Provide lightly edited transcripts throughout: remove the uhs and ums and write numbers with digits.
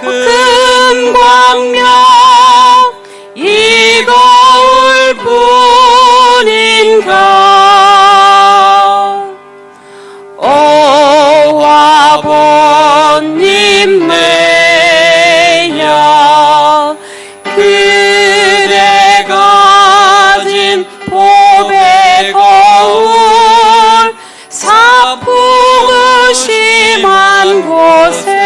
큰 광명 이거울 뿐인가. 오아버님 내야 그대 가진 보배 거울 사풍 심한 곳에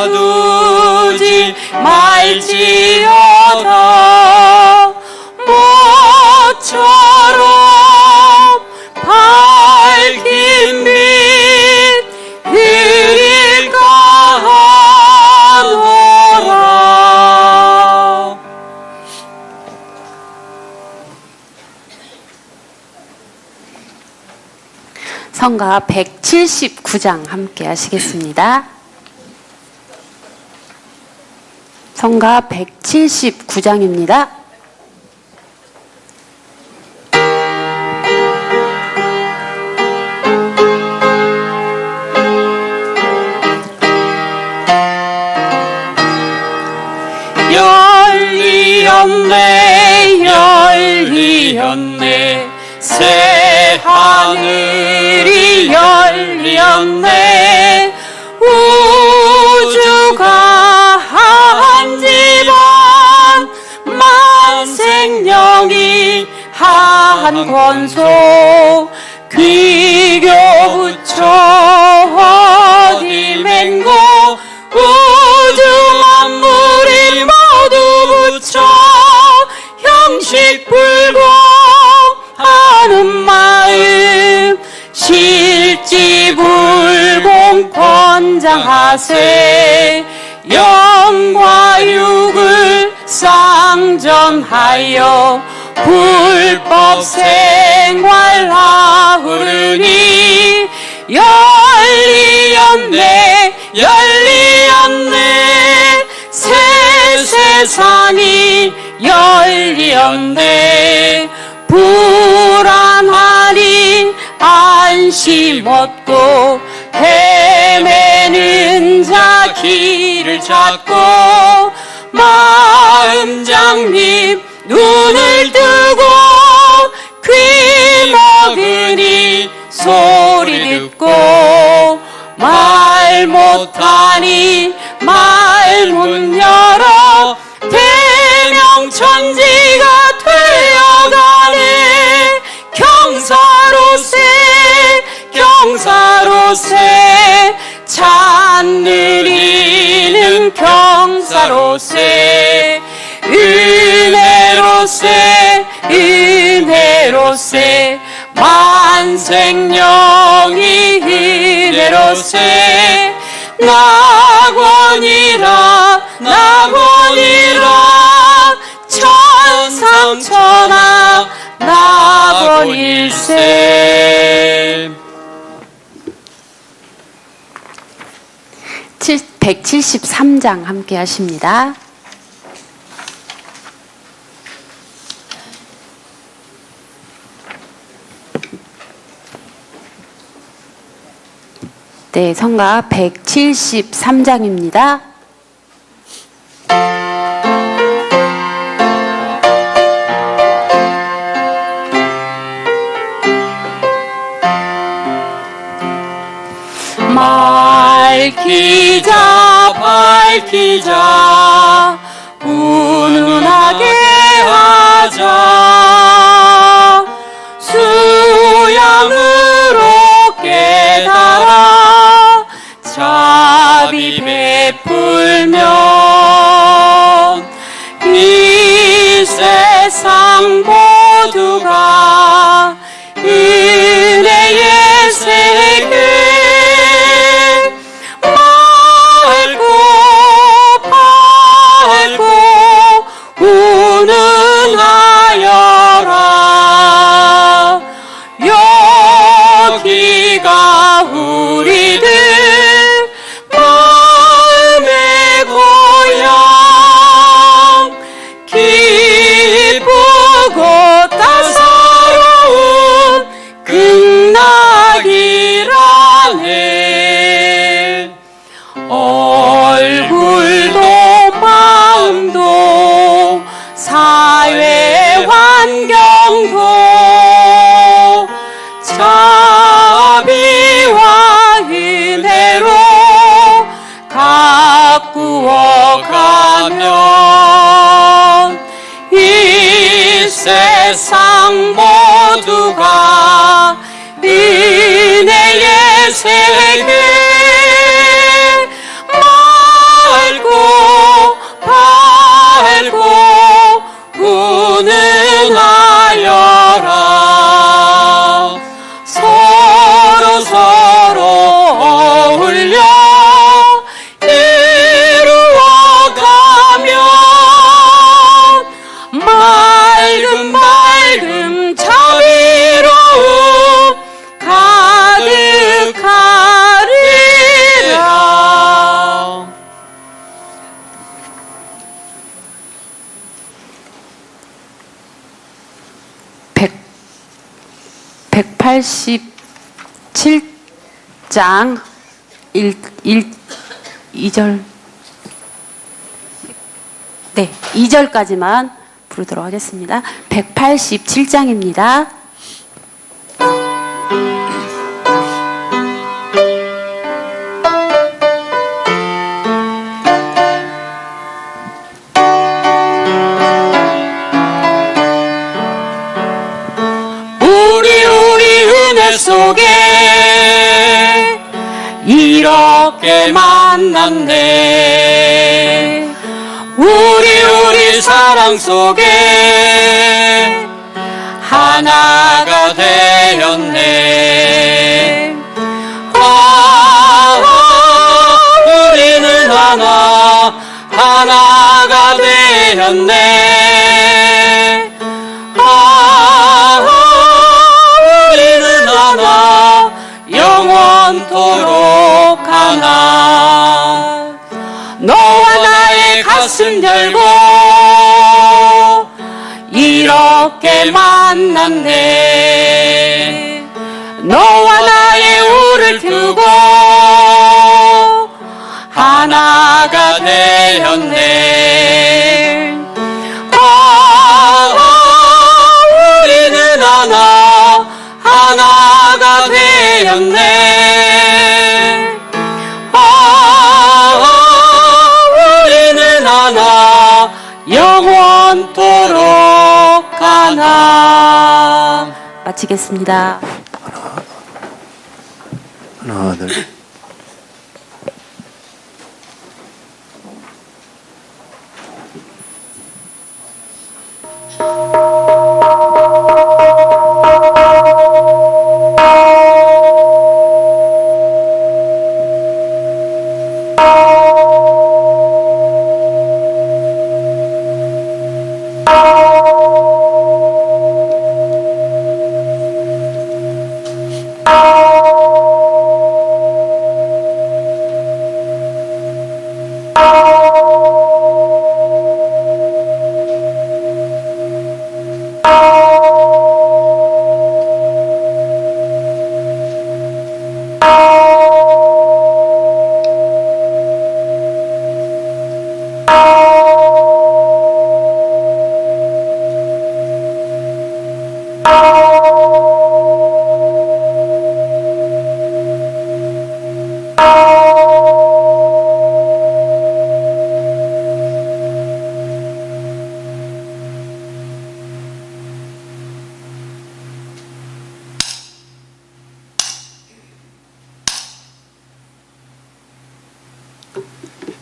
삼가두지 말지어다. 모처럼 밝힌 빛 흐릴까 하노라. 성가 179장 함께 하시겠습니다. 성가 179장입니다. 열리었네 열리었네 새 하늘이 열리었네. 우주가 한 집안 만생령이 한 권속 귀교 부처 어디 맹고 우주 만물이 모두 부처 형식 불공하는 마음 실지불공 권장하세. 영과 육을 쌍전하여 불법 생활하으르니 열리었네 열리었네 새 세상이 열리었네. 불안하니 안심 얻고 헤매는 자 길을 찾고 마음장님 눈을 뜨고 귀 먹으니 소리 듣고 말 못하니 말문 열어 대명천지가 되어가네. 경사로세 찬느리는 경사로세 은혜로세 만생령이 은혜로세. 낙원이라 천상천하 낙원일세. 173장 함께 하십니다. 네, 성가 173장입니다. 밝히자 훈훈하게 하자. 수양으로 깨달아 자비 베풀면 이 세상 모두가 은혜의 세계 운운하여라. 여기가 우리들 마음의 고향 기쁘고 따사로운 안에 얼굴도 마음도 사회 환경도 자비와 은혜로 가꾸어 가면 이 세상 모두가 은혜의 세계 맑고 밝고 운운하여라. 서로 어울려 이루어가면 맑음 자비로움 가득하리라. 187장 2절, 네, 2절까지만 부르도록 하겠습니다. 187장입니다. 우리 은혜 속에 이렇게 만났네. 우리 사랑 속에 하나가 되었네. 우리는 하나가 되었네. 우리는 영원토록 하나. 너와 나의 가슴 열고 이렇게 만났네. 너와 나의 우를 두고 하나가 되었네. 우리는 하나가 되었네. 우리는 영원토록 하나. 마치겠습니다. 하나, 둘.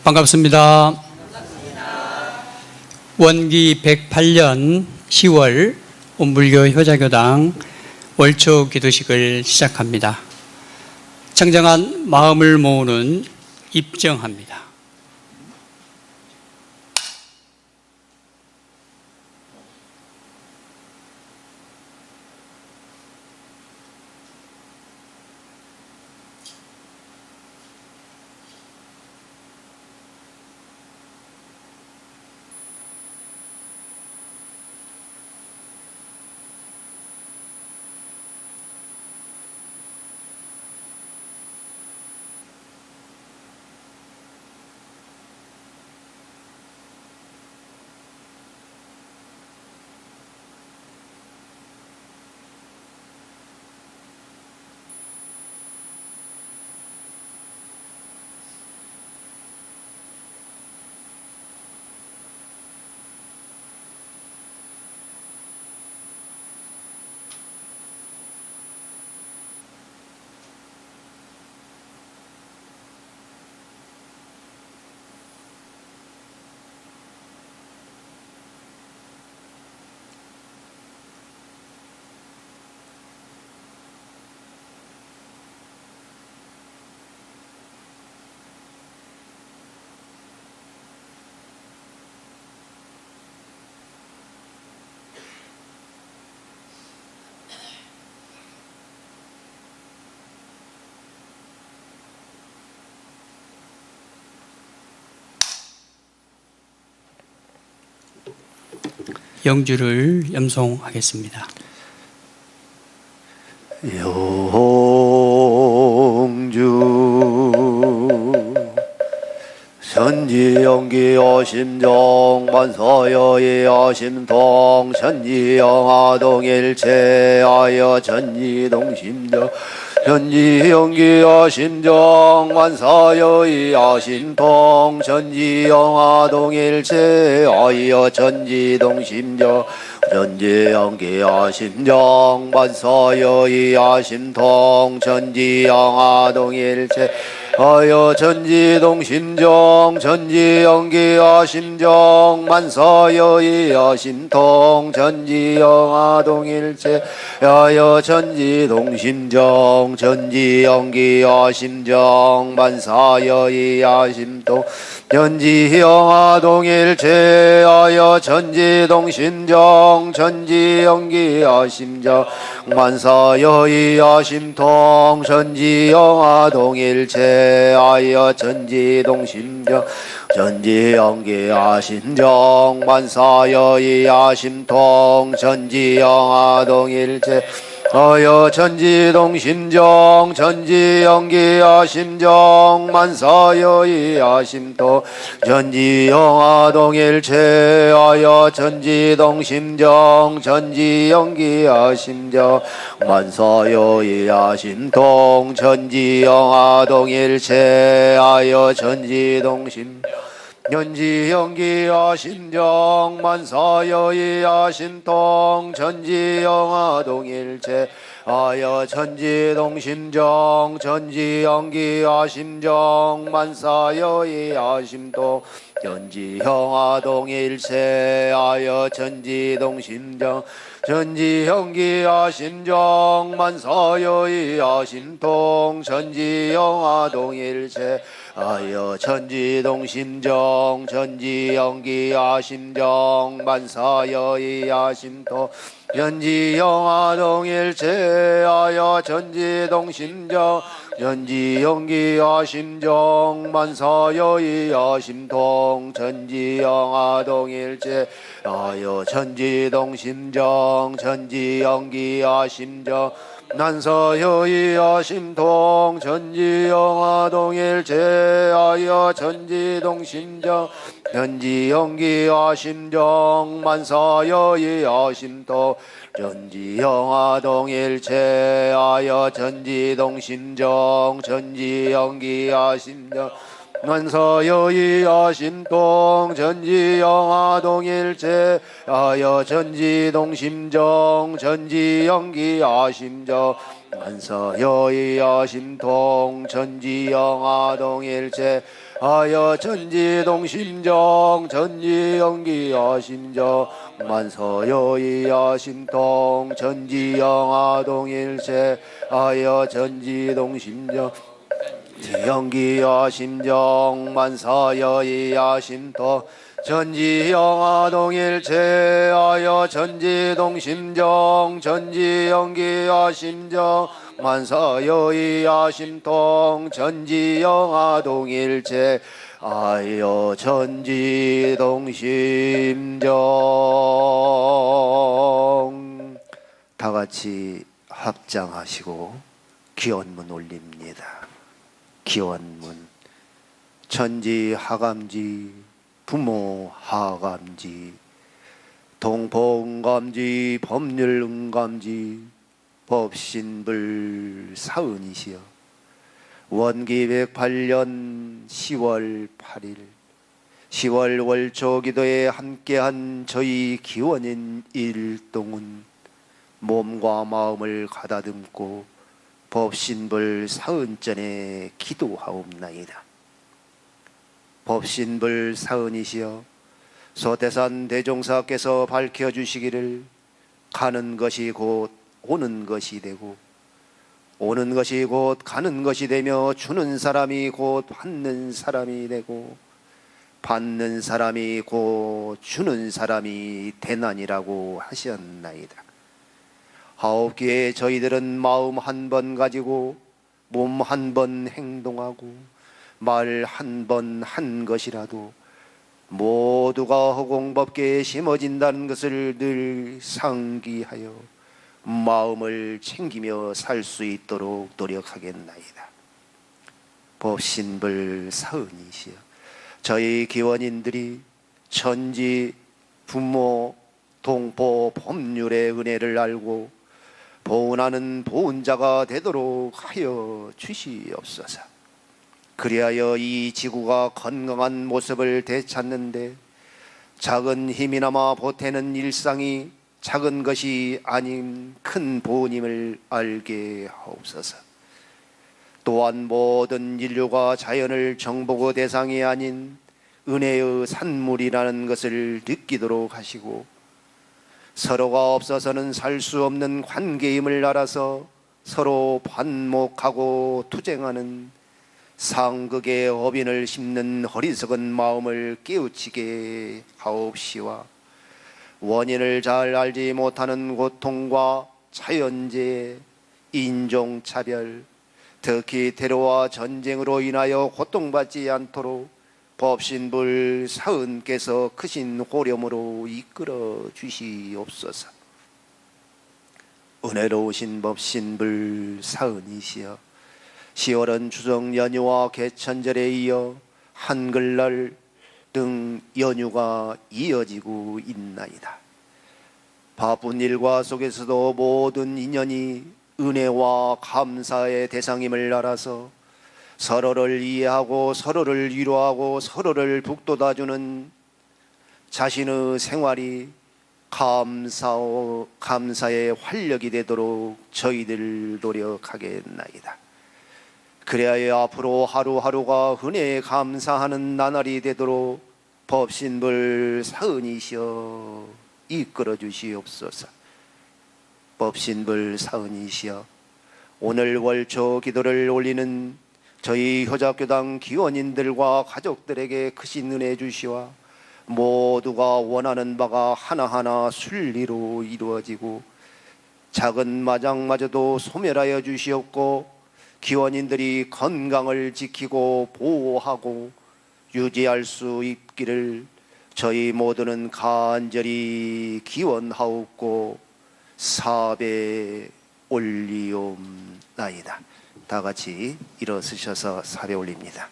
반갑습니다. 원기 108년 10월 온불교 효자교당 월초 기도식을 시작합니다. 청정한 마음을 모으는 입정합니다. 영주를 염송하겠습니다. 영주 전지영기 어심정 만서여의 어심통 전지영아동일체하여 전지동심정 전지영기 어심정 만사여의 어심통 전지영아동일체하여 전지동심정 전지영기 어심정 만사여의 어심통 전지영아동일체 하여 전지동심정 전지영기 아심정 만사여의 아심통 전지영아동일체 하여 전지동심정 전지영기 아심정 만사여의 아심통 전지영아동일체 하여 전지동심정 전지영기 아심정 만사여의 아심통 전지영아동일체 하여 전지동심정 전지영기 아심정 만사여의 아심통 전지영아동일체 하여 전지동심정 전지영기 아심정 만사여의 아심통 전지영아동일체 하여 전지동심정 전지영기 아심정 만사여의 아심통 전지영아동일체 하여 전지동심정 전지영기 아심정 만사여의 아심통 전지영아동일체 하여 전지동심정 전지영기 아심정 만사여의 아심통 전지영아동일체 하여 전지동심정 전지영기 아심정 만사여의 아심통 전지영아동일체 하여 전지동심정 전지영기 아심정 만사여의 아심통 전지영아동일체 하여 전지동심정 전지영기 아심정 만사여의 아심통 전지영아동일체 하여 전지동심정 전지영기 아심정 난사여의 아심통 전지영아동일체 하여 전지동심정 전지영기 아심정 만사여의 아심통 전지영아동일체 하여 전지동심정 전지영기 아심정 만사여의 아심통 전지영아동일체 하여 전지동심정 전지영기 아심정 만사여의 아심통 전지영아동일체 하여 전지동심정 전지영기 아심정 만사여의 아심통 전지영아동일체 하여 전지동심정 전지영기 아심정 만사여의 아심통 전지영아동일체 하여 전지동심정 전지영기 아심정 만사여의 아심통 전지영아동일체 하여 전지동심정 다같이 합장하시고 기원문 올립니다. 기원문 천지하감지 부모하감지 동포응감지 법률응감지 법신불 사은이시여 원기 108년 10월 8일 10월 월초기도에 함께한 저희 기원인 일동은 몸과 마음을 가다듬고 법신불 사은전에 기도하옵나이다. 법신불 사은이시여 소태산 대종사께서 밝혀주시기를 가는 것이 곧 오는 것이 되고 오는 것이 곧 가는 것이 되며 주는 사람이 곧 받는 사람이 되고 받는 사람이 곧 주는 사람이 되나니라고 하셨나이다. 하옵기에 저희들은 마음 한 번 가지고 몸 한 번 행동하고 말 한 번 한 것이라도 모두가 허공법계에 심어진다는 것을 늘 상기하여 마음을 챙기며 살 수 있도록 노력하겠나이다. 법신불 사은이시여, 저희 기원인들이 천지 부모 동포 법률의 은혜를 알고 보은하는 보은자가 되도록 하여 주시옵소서. 그리하여 이 지구가 건강한 모습을 되찾는데 작은 힘이나마 보태는 일상이 작은 것이 아닌 큰 보은임을 알게 하옵소서. 또한 모든 인류가 자연을 정복의 대상이 아닌 은혜의 산물이라는 것을 느끼도록 하시고, 서로가 없어서는 살 수 없는 관계임을 알아서 서로 반목하고 투쟁하는 상극의 어빈을 심는 어리석은 마음을 깨우치게 하옵시와, 원인을 잘 알지 못하는 고통과 자연재해, 인종차별, 특히 테러와 전쟁으로 인하여 고통받지 않도록 법신불 사은께서 크신 호렴으로 이끌어 주시옵소서. 은혜로우신 법신불 사은이시여, 10월은 추석 연휴와 개천절에 이어 한글날 등 연휴가 이어지고 있나이다. 바쁜 일과 속에서도 모든 인연이 은혜와 감사의 대상임을 알아서 서로를 이해하고 서로를 위로하고 서로를 북돋아주는 자신의 생활이 감사의 활력이 되도록 저희들 노력하겠나이다. 그래야 앞으로 하루하루가 은혜에 감사하는 나날이 되도록 법신불 사은이시여 이끌어 주시옵소서. 법신불 사은이시여, 오늘 월초 기도를 올리는 저희 효자교당 기원인들과 가족들에게 크신 은혜 주시와 모두가 원하는 바가 하나하나 순리로 이루어지고 작은 마장마저도 소멸하여 주시옵고, 기원인들이 건강을 지키고 보호하고 유지할 수 있기를 저희 모두는 간절히 기원하옵고 사배 올리옵나이다. 다 같이 일어서셔서 사배 올립니다.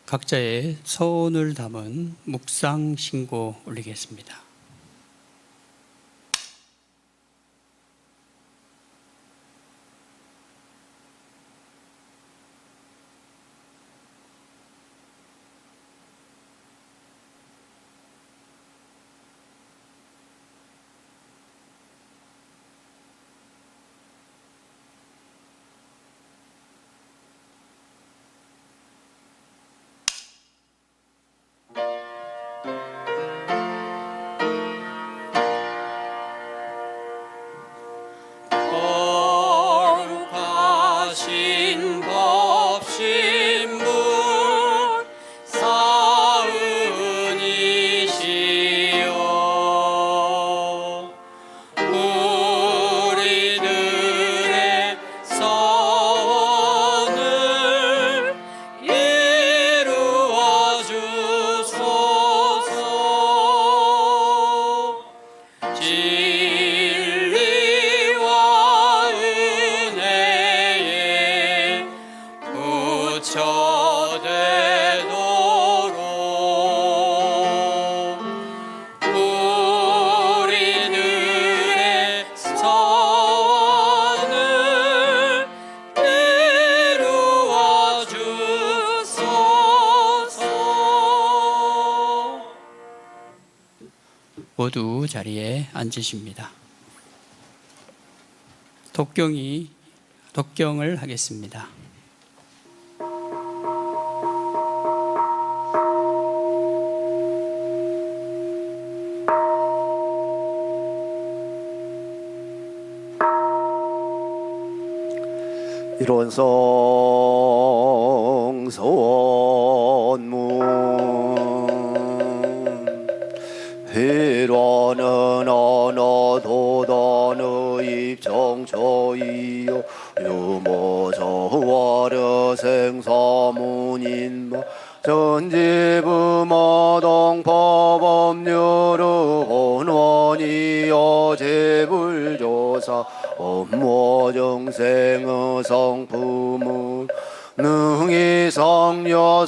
각자의 서운을 담은 묵상 신고 올리겠습니다. 거룩하신 법신불 사은이시여, 우리들의 서원을 이루어 주소서. 진리와 은혜에 부처되도록 우리들의 서원을 이루어 주소서. 모두 자리에 앉으십니다. 독경을 하겠습니다. 일원성 선문 회로는 어느 도단의 입정처이요 유모저와르 생사문인마 전지부모동법업률의 혼원이여 제불조사 업모정생의 성품을 능히 성여성하고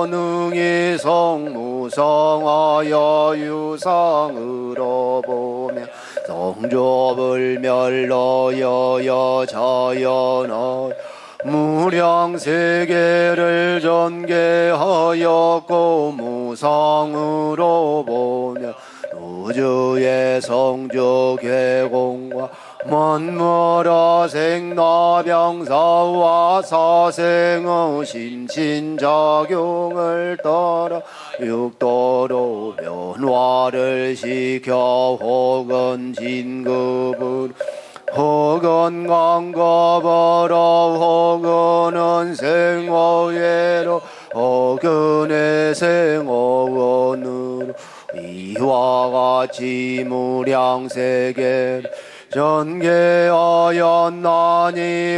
능히 성무성하여 유상으로 보며 성조불 멸러여여 자연하여 무량세계를 전개하였고 무상으로 보며 우주의 성주 개공과 만물의 생나병사와 사생의 신친작용을 따라 육도로 변화를 시켜 혹은 진급을 혹은 강급으로 혹은 생어예로 혹은 생어원으로 이와 같이 무량세계를 전개하였나니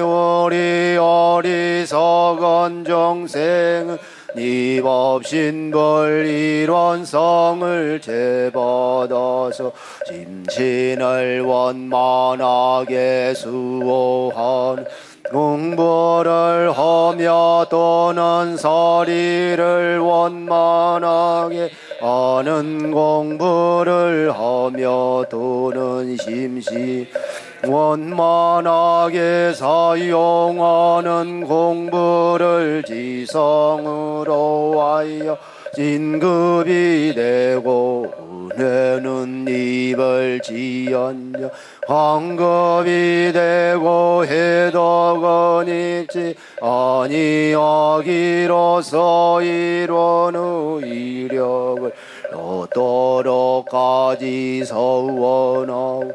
우리 어리석은 중생은 이 법신불 일원성을 제받아서 심신을 원만하게 수호하는 공부를 하며 또는 서리를 원만하게 하는 공부를 하며 또는 심시 원만하게 사용하는 공부를 지성으로 하여 진급이 되고 은혜는 입을 지언자 황급이 되고 해덕은 입지 아니하기로서 이론의 이력을 얻도록까지 서원하고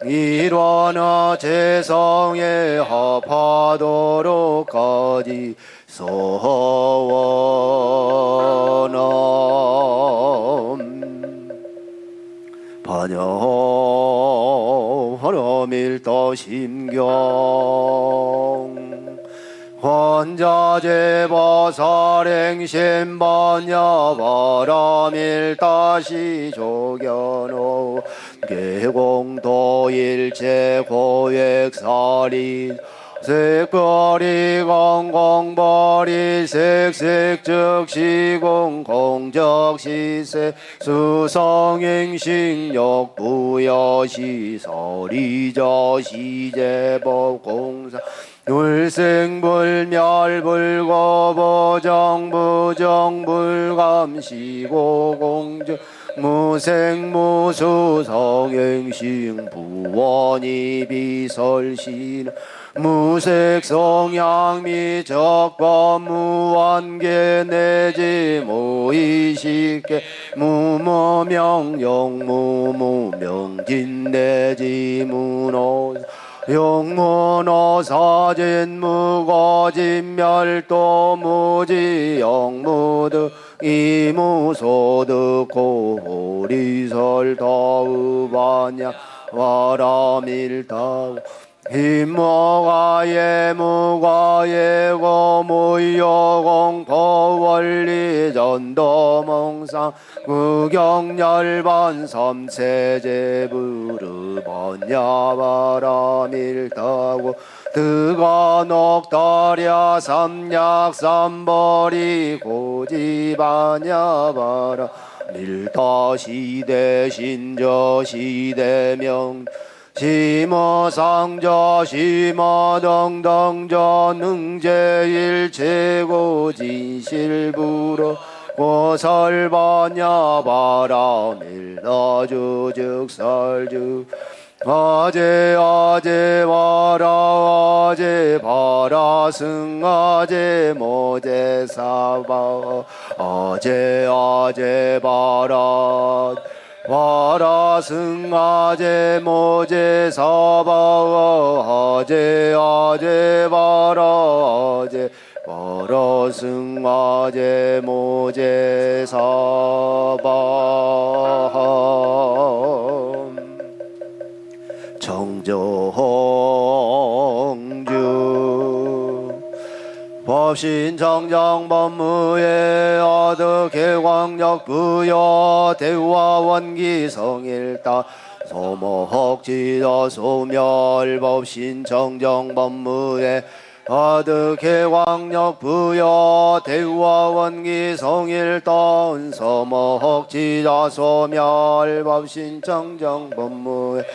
일원의 재성에 합하도록까지 서원함. 반영하렴일도 심경 환자제보살행심반야 바람일다시 조견호 개공도일체 고액살이 색거리 공공벌이 색색즉시공 공적시세 수성행식력 부여시 서리저시제법공사 울생불멸불거보정부정불감시고공정 무생무수성행식 부원이 비설신 무색성향 적법 무한계 내지 무의식계 무무명령 무무명진 내지 문호 영문호 사진 무거진멸도 무지영무득 이무소득 고리설다우반야 와라밀다우 힘모가예 무가예고 무여공포원리 전도몽상 구경열반 삼세제부르반야바라밀다고 뜨가 녹다랴 삼약삼벌이 고지반야바라 밀다시대 신저시대명 시모상저 시모등등저 능제일체고 진실부러 고설반야 바라밀나주 즉설주 아제 아제 와라 아제 바라 승아제 모제 사바 아제 아제 바라 바라승아제 모제 사바아제 아제 바라제 바라승아제 모제 사바 정정주 법신정정 법무의 아드 개광역 부여 대화원기 성일다 소모헉지다 소멸 법신정정 법무의 아드 개광역 부여 대화원기 성일단 소모헉지다 소멸 법신정정 법무의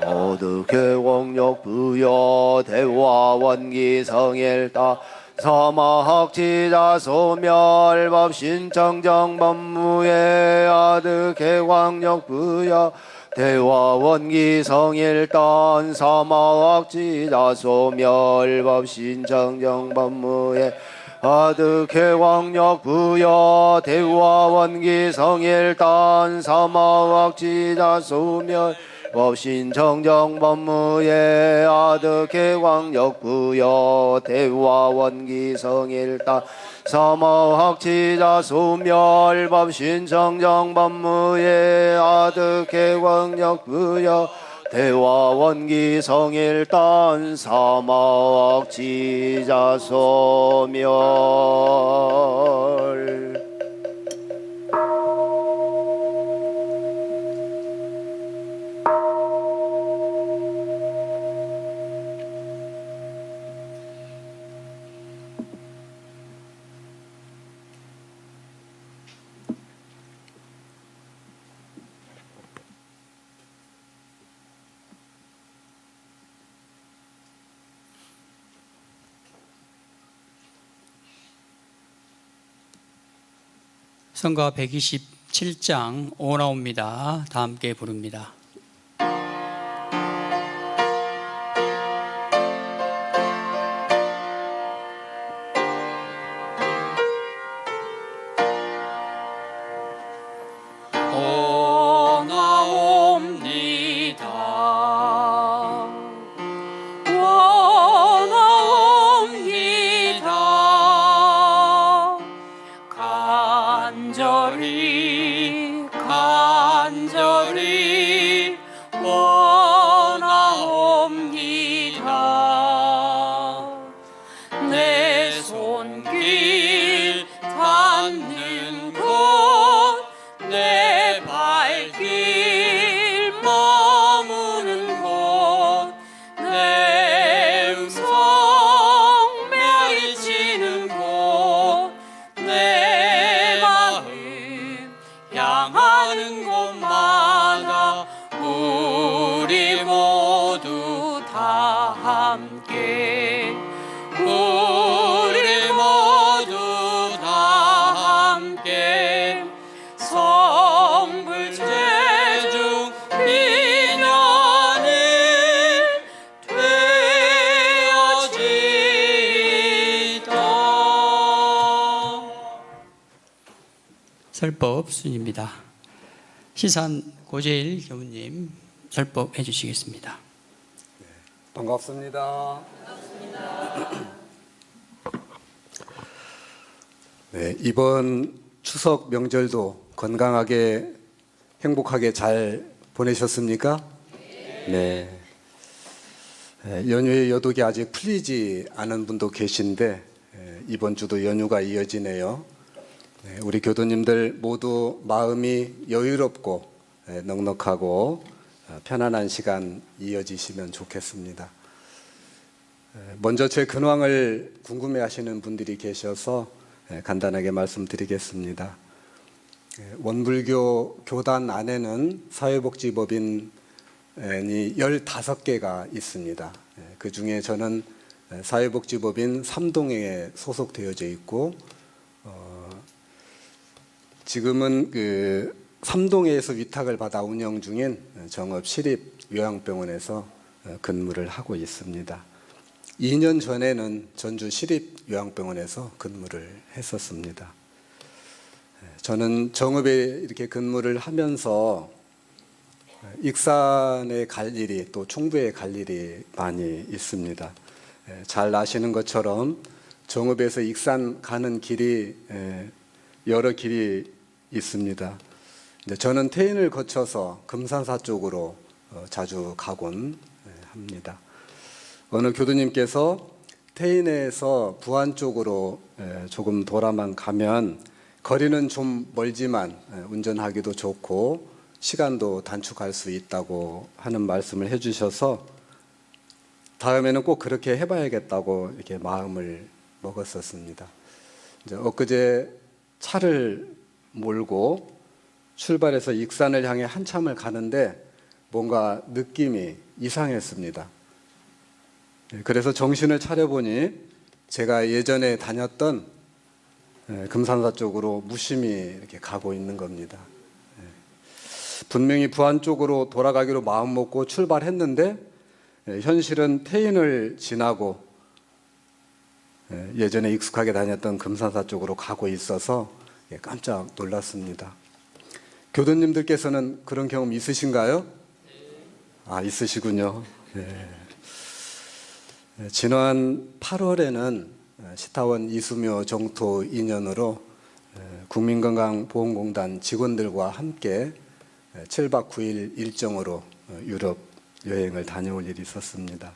아드 개광역 부여 대화원기 성일다 서마학지자 소멸법 신청정 법무의 아드 개광역 부여 대화원기 성일단 서마학지자 소멸법 신청정 법무의 아드 개광역 부여 대화원기 성일단 서마학지자 소멸 법신정정 법무의 아드 개광역 부여 대화원기 성일단 서머학지자 소멸 법신정정 법무의 아드 개광역 부여 대화원기 성일단 서머학지자 소멸 성가 127장 5 나옵니다. 다 함께 부릅니다. 오 나옵니다 원나옵니다 간절히 원하옵니다. 내 손길 닿는 곳 내 발길 머무는 곳 내 음성 맺히는 곳 내 마음 향하는 곳마다 우리 모두 다 함께 우리 모두 다 함께 성불체중 인연이 되어지다. 설법 순입니다. 시산 고재일 교우님 설법 해주시겠습니다. 반갑습니다. 네, 이번 추석 명절도 건강하게 행복하게 잘 보내셨습니까? 네. 연휴의 여독이 아직 풀리지 않은 분도 계신데 이번 주도 연휴가 이어지네요. 우리 교도님들 모두 마음이 여유롭고 넉넉하고 편안한 시간 이어지시면 좋겠습니다. 먼저 제 근황을 궁금해하시는 분들이 계셔서 간단하게 말씀드리겠습니다. 원불교 교단 안에는 사회복지법인이 15개가 있습니다. 그 중에 저는 사회복지법인 삼동에 소속되어져 있고 지금은 그 삼동에서 위탁을 받아 운영 중인 정읍 시립요양병원에서 근무를 하고 있습니다. 2년 전에는 전주 시립요양병원에서 근무를 했었습니다. 저는 정읍에 이렇게 근무를 하면서 익산에 갈 일이 또 충북에 갈 일이 많이 있습니다. 잘 아시는 것처럼 정읍에서 익산 가는 길이 여러 길이 있습니다. 저는 태인을 거쳐서 금산사 쪽으로 자주 가곤 합니다. 어느 교수님께서 태인에서 부안 쪽으로 조금 돌아만 가면 거리는 좀 멀지만 운전하기도 좋고 시간도 단축할 수 있다고 하는 말씀을 해주셔서 다음에는 꼭 그렇게 해봐야겠다고 이렇게 마음을 먹었었습니다. 이제 엊그제 차를 몰고 출발해서 익산을 향해 한참을 가는데 뭔가 느낌이 이상했습니다. 그래서 정신을 차려보니 제가 예전에 다녔던 금산사 쪽으로 무심히 이렇게 가고 있는 겁니다. 분명히 부안 쪽으로 돌아가기로 마음먹고 출발했는데 현실은 태인을 지나고 예전에 익숙하게 다녔던 금산사 쪽으로 가고 있어서 깜짝 놀랐습니다. 교도님들께서는 그런 경험 있으신가요? 아, 있으시군요. 네. 지난 8월에는 시타원 이수묘 정토 인연으로 국민건강보험공단 직원들과 함께 7박 9일 일정으로 유럽 여행을 다녀올 일이 있었습니다.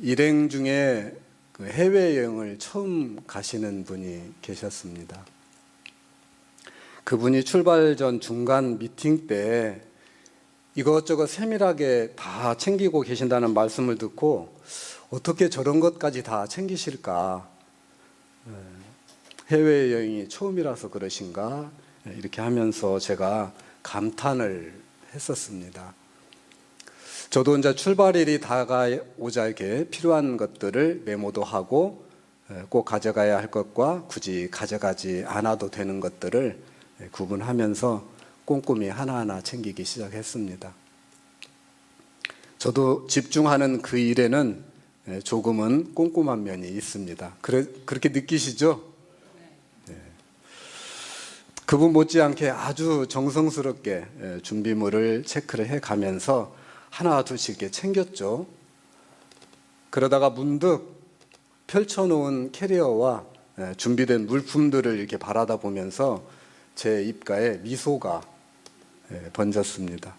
일행 중에 해외여행을 처음 가시는 분이 계셨습니다. 그분이 출발 전 중간 미팅 때 이것저것 세밀하게 다 챙기고 계신다는 말씀을 듣고 어떻게 저런 것까지 다 챙기실까? 해외여행이 처음이라서 그러신가? 이렇게 하면서 제가 감탄을 했었습니다. 저도 이제 출발일이 다가오자 이렇게 필요한 것들을 메모도 하고 꼭 가져가야 할 것과 굳이 가져가지 않아도 되는 것들을 구분하면서 꼼꼼히 하나하나 챙기기 시작했습니다. 저도 집중하는 그 일에는 조금은 꼼꼼한 면이 있습니다. 그렇게 느끼시죠? 네. 그분 못지않게 아주 정성스럽게 준비물을 체크를 해가면서 하나 둘씩 이렇게 챙겼죠. 그러다가 문득 펼쳐놓은 캐리어와 준비된 물품들을 이렇게 바라다 보면서 제 입가에 미소가 번졌습니다.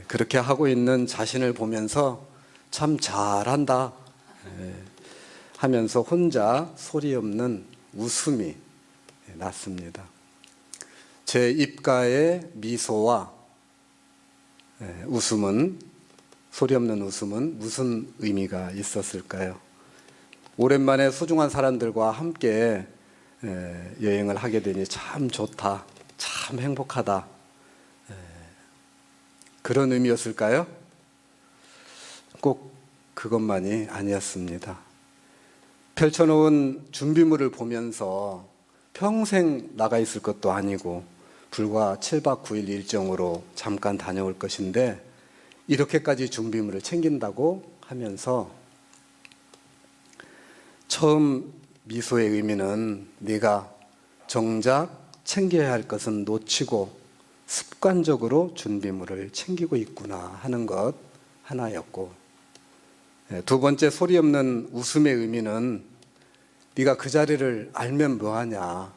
그렇게 하고 있는 자신을 보면서 참 잘한다 하면서 혼자 소리 없는 웃음이 났습니다. 제 입가의 미소와 웃음은, 소리 없는 웃음은 무슨 의미가 있었을까요? 오랜만에 소중한 사람들과 함께 여행을 하게 되니 참 좋다, 참 행복하다, 그런 의미였을까요? 꼭 그것만이 아니었습니다. 펼쳐놓은 준비물을 보면서 평생 나가 있을 것도 아니고 불과 7박 9일 일정으로 잠깐 다녀올 것인데 이렇게까지 준비물을 챙긴다고 하면서 처음 미소의 의미는 네가 정작 챙겨야 할 것은 놓치고 습관적으로 준비물을 챙기고 있구나 하는 것 하나였고, 두 번째 소리 없는 웃음의 의미는 네가 그 자리를 알면 뭐하냐,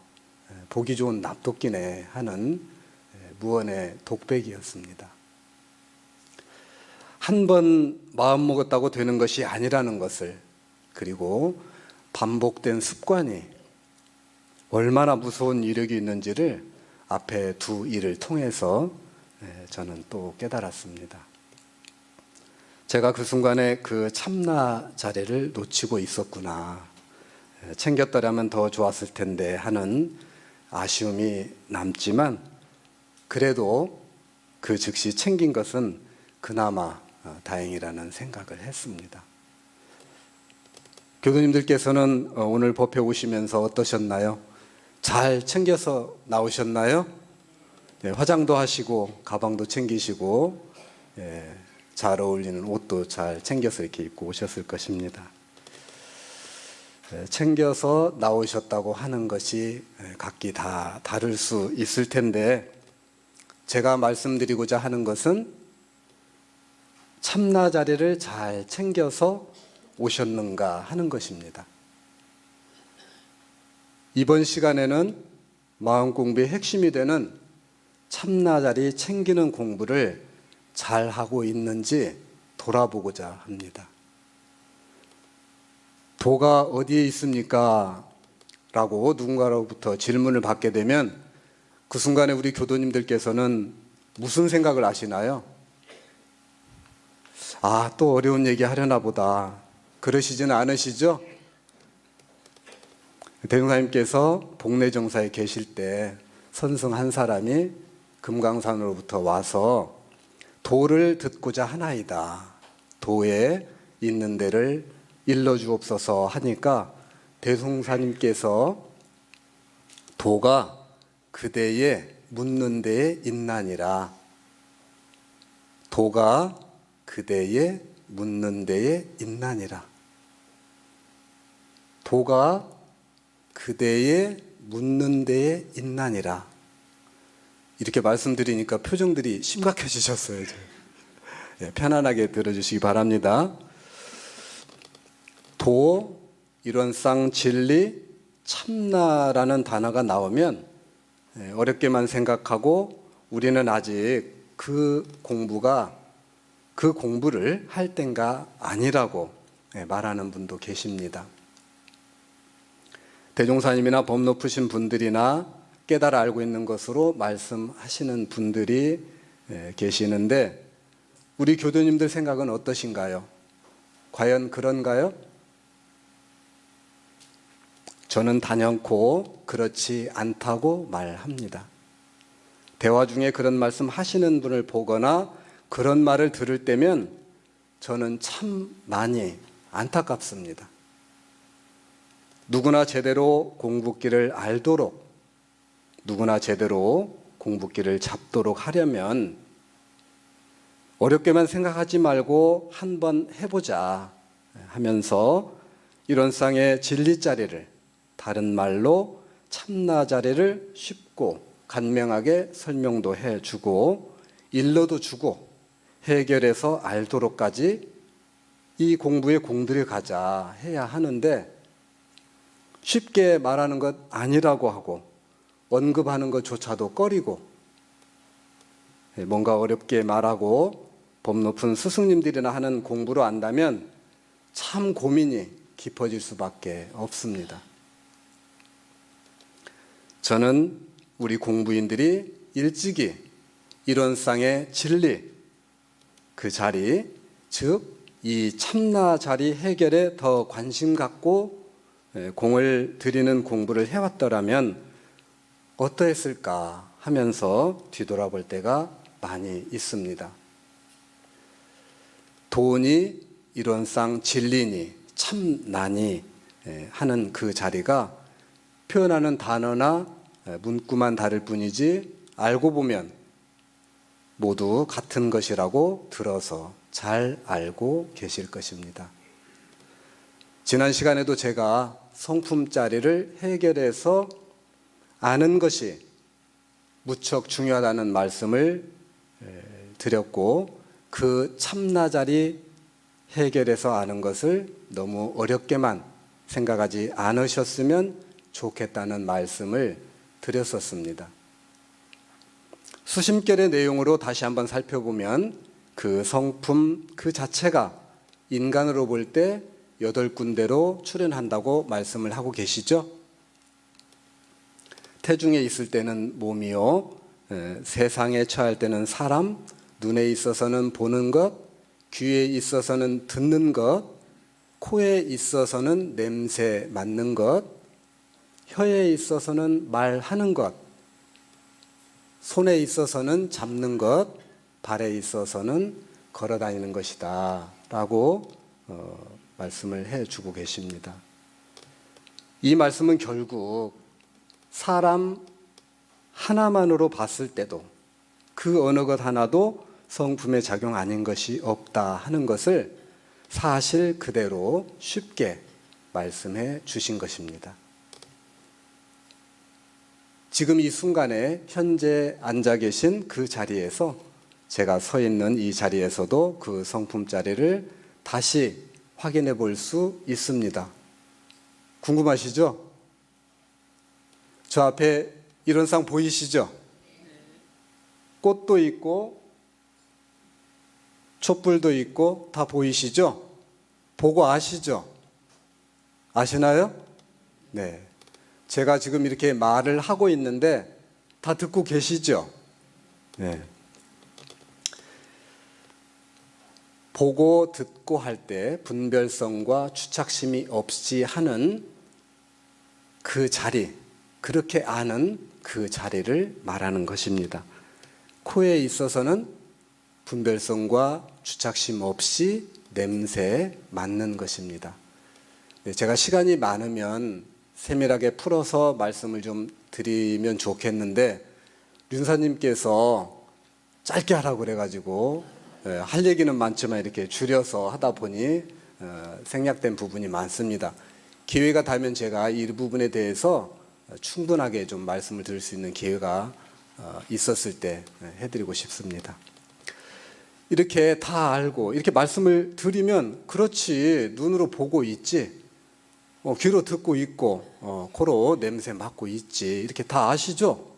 보기 좋은 납독기네 하는 무언의 독백이었습니다. 한 번 마음먹었다고 되는 것이 아니라는 것을, 그리고 반복된 습관이 얼마나 무서운 이력이 있는지를 앞에 두 일을 통해서 저는 또 깨달았습니다. 제가 그 순간에 그 참나 자리를 놓치고 있었구나, 챙겼더라면 더 좋았을 텐데 하는 아쉬움이 남지만 그래도 그 즉시 챙긴 것은 그나마 다행이라는 생각을 했습니다. 교도님들께서는 오늘 법회 오시면서 어떠셨나요? 잘 챙겨서 나오셨나요? 네, 화장도 하시고 가방도 챙기시고 잘 어울리는 옷도 잘 챙겨서 이렇게 입고 오셨을 것입니다. 챙겨서 나오셨다고 하는 것이 각기 다 다를 수 있을 텐데 제가 말씀드리고자 하는 것은 참나 자리를 잘 챙겨서 오셨는가 하는 것입니다. 이번 시간에는 마음 공부의 핵심이 되는 참나 자리 챙기는 공부를 잘 하고 있는지 돌아보고자 합니다. 도가 어디에 있습니까? 라고 누군가로부터 질문을 받게 되면 그 순간에 우리 교도님들께서는 무슨 생각을 하시나요? 아, 또 어려운 얘기 하려나 보다. 그러시지는 않으시죠? 대종사님께서 복례정사에 계실 때 선승 한 사람이 금강산으로부터 와서 도를 듣고자 하나이다. 도에 있는 데를 일러주옵소서 하니까 대종사님께서 도가 그대의 묻는 데에 있나니라. 도가 그대의 묻는 데에 있나니라. 도가 그대의 묻는 데에 있나니라. 이렇게 말씀드리니까 표정들이 심각해지셨어요. 편안하게 들어주시기 바랍니다. 도, 일원상, 진리, 참나라는 단어가 나오면 어렵게만 생각하고 우리는 아직 그 공부를 할 땐가 아니라고 말하는 분도 계십니다. 대종사님이나 법 높으신 분들이나 깨달아 알고 있는 것으로 말씀하시는 분들이 계시는데 우리 교도님들 생각은 어떠신가요? 과연 그런가요? 저는 단연코 그렇지 않다고 말합니다. 대화 중에 그런 말씀 하시는 분을 보거나 그런 말을 들을 때면 저는 참 많이 안타깝습니다. 누구나 제대로 공부길을 알도록, 누구나 제대로 공부길을 잡도록 하려면 어렵게만 생각하지 말고 한번 해보자 하면서 이런 쌍의 진리자리를, 다른 말로 참나 자리를 쉽고 간명하게 설명도 해주고 일러도 주고 해결해서 알도록까지 이 공부에 공들여 가자 해야 하는데 쉽게 말하는 것 아니라고 하고 언급하는 것조차도 꺼리고 뭔가 어렵게 말하고 법 높은 스승님들이나 하는 공부로 안다면 참 고민이 깊어질 수밖에 없습니다. 저는 우리 공부인들이 일찍이 이런 쌍의 진리, 그 자리, 즉 이 참나 자리 해결에 더 관심 갖고 공을 들이는 공부를 해왔더라면 어떠했을까 하면서 뒤돌아볼 때가 많이 있습니다. 도니 이런 쌍 진리니 참나니 하는 그 자리가 표현하는 단어나 문구만 다를 뿐이지 알고 보면 모두 같은 것이라고 들어서 잘 알고 계실 것입니다. 지난 시간에도 제가 성품자리를 해결해서 아는 것이 무척 중요하다는 말씀을 드렸고 그 참나자리 해결해서 아는 것을 너무 어렵게만 생각하지 않으셨으면 좋겠다는 말씀을 드렸었습니다. 수심결의 내용으로 다시 한번 살펴보면 그 성품 그 자체가 인간으로 볼 때 8군데로 출현한다고 말씀을 하고 계시죠. 태중에 있을 때는 몸이요, 세상에 처할 때는 사람, 눈에 있어서는 보는 것, 귀에 있어서는 듣는 것, 코에 있어서는 냄새 맡는 것, 혀에 있어서는 말하는 것, 손에 있어서는 잡는 것, 발에 있어서는 걸어 다니는 것이다 라고 말씀을 해주고 계십니다. 이 말씀은 결국 사람 하나만으로 봤을 때도 그 어느 것 하나도 성품의 작용 아닌 것이 없다 하는 것을 사실 그대로 쉽게 말씀해 주신 것입니다. 지금 이 순간에 현재 앉아 계신 그 자리에서 제가 서 있는 이 자리에서도 그 성품 자리를 다시 확인해 볼 수 있습니다. 궁금하시죠? 저 앞에 이런 상 보이시죠? 꽃도 있고 촛불도 있고 다 보이시죠? 보고 아시죠? 아시나요? 네. 제가 지금 이렇게 말을 하고 있는데 다 듣고 계시죠? 네. 보고 듣고 할 때 분별성과 추착심이 없이 하는 그 자리, 그렇게 아는 그 자리를 말하는 것입니다. 코에 있어서는 분별성과 추착심 없이 냄새에 맡는 것입니다. 네, 제가 시간이 많으면 세밀하게 풀어서 말씀을 좀 드리면 좋겠는데 윤사님께서 짧게 하라고 그래가지고 할 얘기는 많지만 이렇게 줄여서 하다 보니 생략된 부분이 많습니다. 기회가 닿으면 제가 이 부분에 대해서 충분하게 좀 말씀을 드릴 수 있는 기회가 있었을 때 해드리고 싶습니다. 이렇게 다 알고 이렇게 말씀을 드리면 그렇지, 눈으로 보고 있지, 귀로 듣고 있고 코로 냄새 맡고 있지, 이렇게 다 아시죠?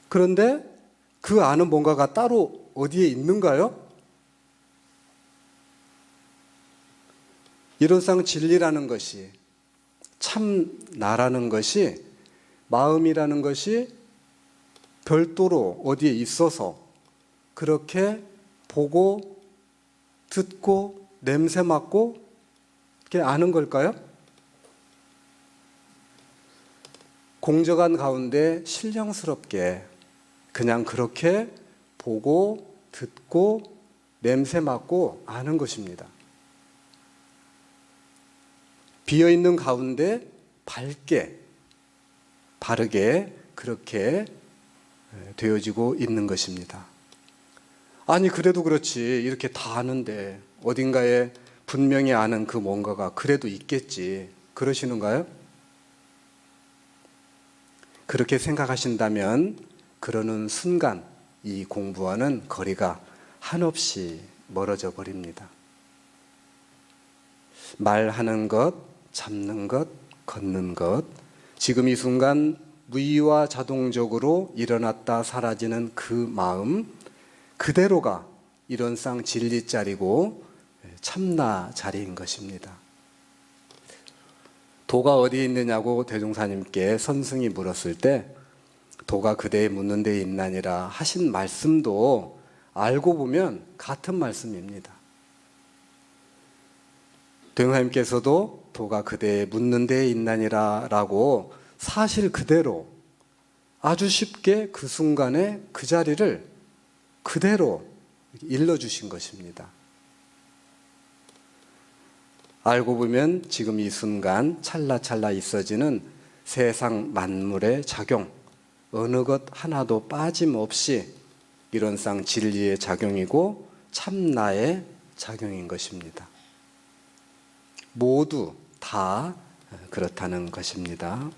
그런데 그 아는 뭔가가 따로 어디에 있는가요? 이론상 진리라는 것이, 참 나라는 것이, 마음이라는 것이 별도로 어디에 있어서 그렇게 보고 듣고 냄새 맡고 이렇게 아는 걸까요? 공적한 가운데 신령스럽게 그냥 그렇게 보고 듣고 냄새 맡고 아는 것입니다. 비어있는 가운데 밝게 바르게 그렇게 되어지고 있는 것입니다. 아니 그래도 그렇지, 이렇게 다 아는데 어딘가에 분명히 아는 그 뭔가가 그래도 있겠지, 그러시는가요? 그렇게 생각하신다면 그러는 순간 이 공부와는 거리가 한없이 멀어져 버립니다. 말하는 것, 잡는 것, 걷는 것, 지금 이 순간 무의와 자동적으로 일어났다 사라지는 그 마음 그대로가 이론상 진리 자리고 참나 자리인 것입니다. 도가 어디에 있느냐고 대종사님께 선승이 물었을 때 도가 그대에 묻는 데에 있나니라 하신 말씀도 알고 보면 같은 말씀입니다. 대종사님께서도 도가 그대에 묻는 데에 있나니라 라고 사실 그대로 아주 쉽게 그 순간에 그 자리를 그대로 일러주신 것입니다. 알고 보면 지금 이 순간 찰나찰나 있어지는 세상 만물의 작용, 어느 것 하나도 빠짐없이 이론상 진리의 작용이고 참나의 작용인 것입니다. 모두 다 그렇다는 것입니다.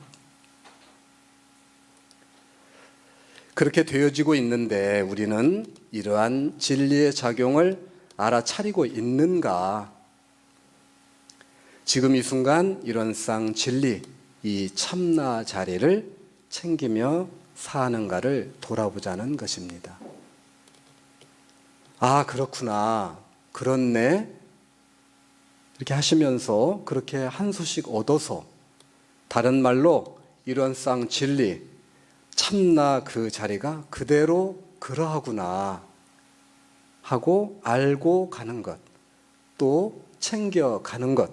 그렇게 되어지고 있는데 우리는 이러한 진리의 작용을 알아차리고 있는가? 지금 이 순간 이론상 진리, 이 참나 자리를 챙기며 사는가를 돌아보자는 것입니다. 아, 그렇구나. 그렇네. 이렇게 하시면서 그렇게 한 소식 얻어서, 다른 말로 이론상 진리, 참나 그 자리가 그대로 그러하구나 하고 알고 가는 것, 또 챙겨가는 것,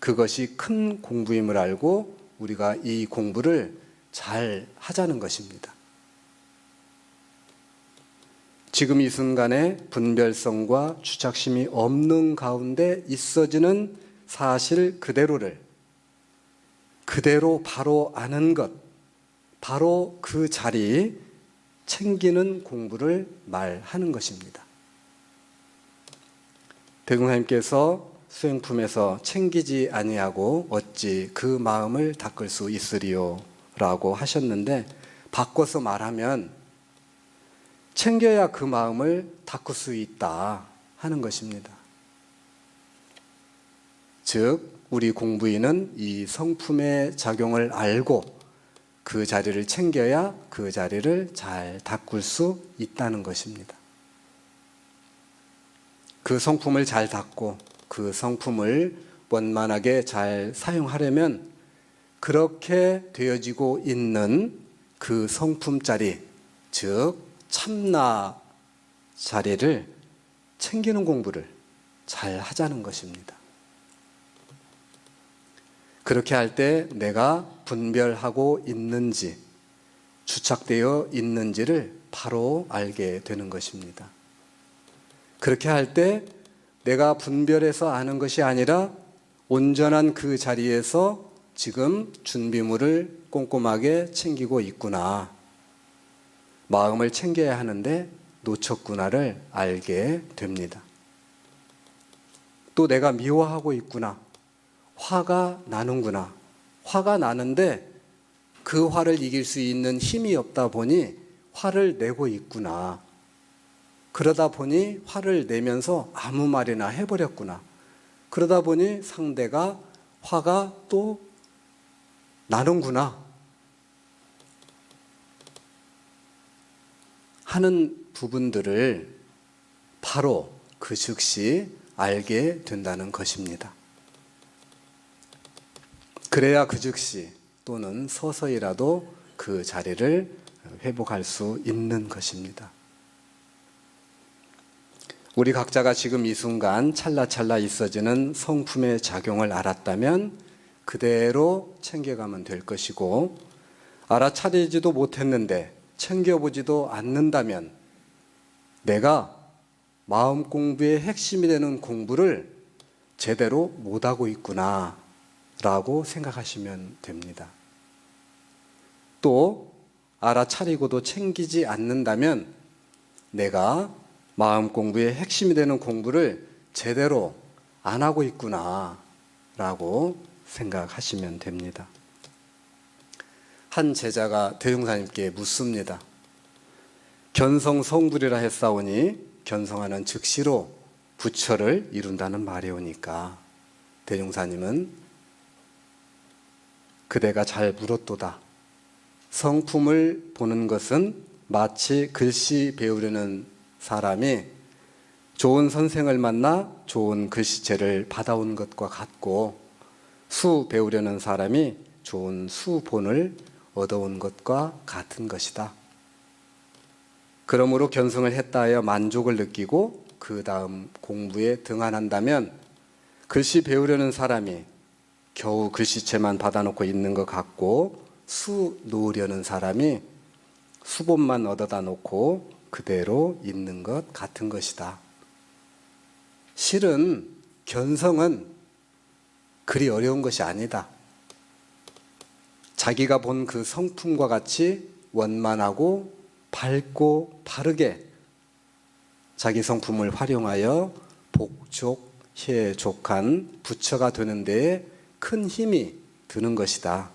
그것이 큰 공부임을 알고 우리가 이 공부를 잘 하자는 것입니다. 지금 이 순간에 분별성과 주착심이 없는 가운데 있어지는 사실 그대로를 그대로 바로 아는 것, 바로 그 자리 챙기는 공부를 말하는 것입니다. 대공사님께서 수행품에서 챙기지 아니하고 어찌 그 마음을 닦을 수 있으리요 라고 하셨는데, 바꿔서 말하면 챙겨야 그 마음을 닦을 수 있다 하는 것입니다. 즉 우리 공부인은 이 성품의 작용을 알고 그 자리를 챙겨야 그 자리를 잘 닦을 수 있다는 것입니다. 그 성품을 잘 닦고 그 성품을 원만하게 잘 사용하려면 그렇게 되어지고 있는 그 성품자리, 즉 참나 자리를 챙기는 공부를 잘 하자는 것입니다. 그렇게 할 때 내가 분별하고 있는지, 주착되어 있는지를 바로 알게 되는 것입니다. 그렇게 할 때 내가 분별해서 아는 것이 아니라 온전한 그 자리에서 지금 준비물을 꼼꼼하게 챙기고 있구나, 마음을 챙겨야 하는데 놓쳤구나를 알게 됩니다. 또 내가 미워하고 있구나, 화가 나는구나, 화가 나는데 그 화를 이길 수 있는 힘이 없다 보니 화를 내고 있구나, 그러다 보니 화를 내면서 아무 말이나 해버렸구나, 그러다 보니 상대가 화가 또 나는구나 하는 부분들을 바로 그 즉시 알게 된다는 것입니다. 그래야 그 즉시 또는 서서히라도 그 자리를 회복할 수 있는 것입니다. 우리 각자가 지금 이 순간 찰나찰나 있어지는 성품의 작용을 알았다면 그대로 챙겨가면 될 것이고, 알아차리지도 못했는데 챙겨보지도 않는다면 내가 마음 공부의 핵심이 되는 공부를 제대로 못하고 있구나 라고 생각하시면 됩니다. 또 알아차리고도 챙기지 않는다면 내가 마음 공부의 핵심이 되는 공부를 제대로 안 하고 있구나 라고 생각하시면 됩니다. 한 제자가 대종사님께 묻습니다. 견성성불이라 했사오니 견성하는 즉시로 부처를 이룬다는 말이 오니까 대종사님은 그대가 잘 물었도다. 성품을 보는 것은 마치 글씨 배우려는 사람이 좋은 선생을 만나 좋은 글씨체를 받아온 것과 같고, 수 배우려는 사람이 좋은 수본을 얻어온 것과 같은 것이다. 그러므로 견성을 했다 하여 만족을 느끼고 그 다음 공부에 등한한다면 글씨 배우려는 사람이 겨우 글씨체만 받아놓고 있는 것 같고, 수 놓으려는 사람이 수본만 얻어다 놓고 그대로 있는 것 같은 것이다. 실은 견성은 그리 어려운 것이 아니다. 자기가 본 그 성품과 같이 원만하고 밝고 바르게 자기 성품을 활용하여 복족혜족한 부처가 되는 데에 큰 힘이 드는 것이다.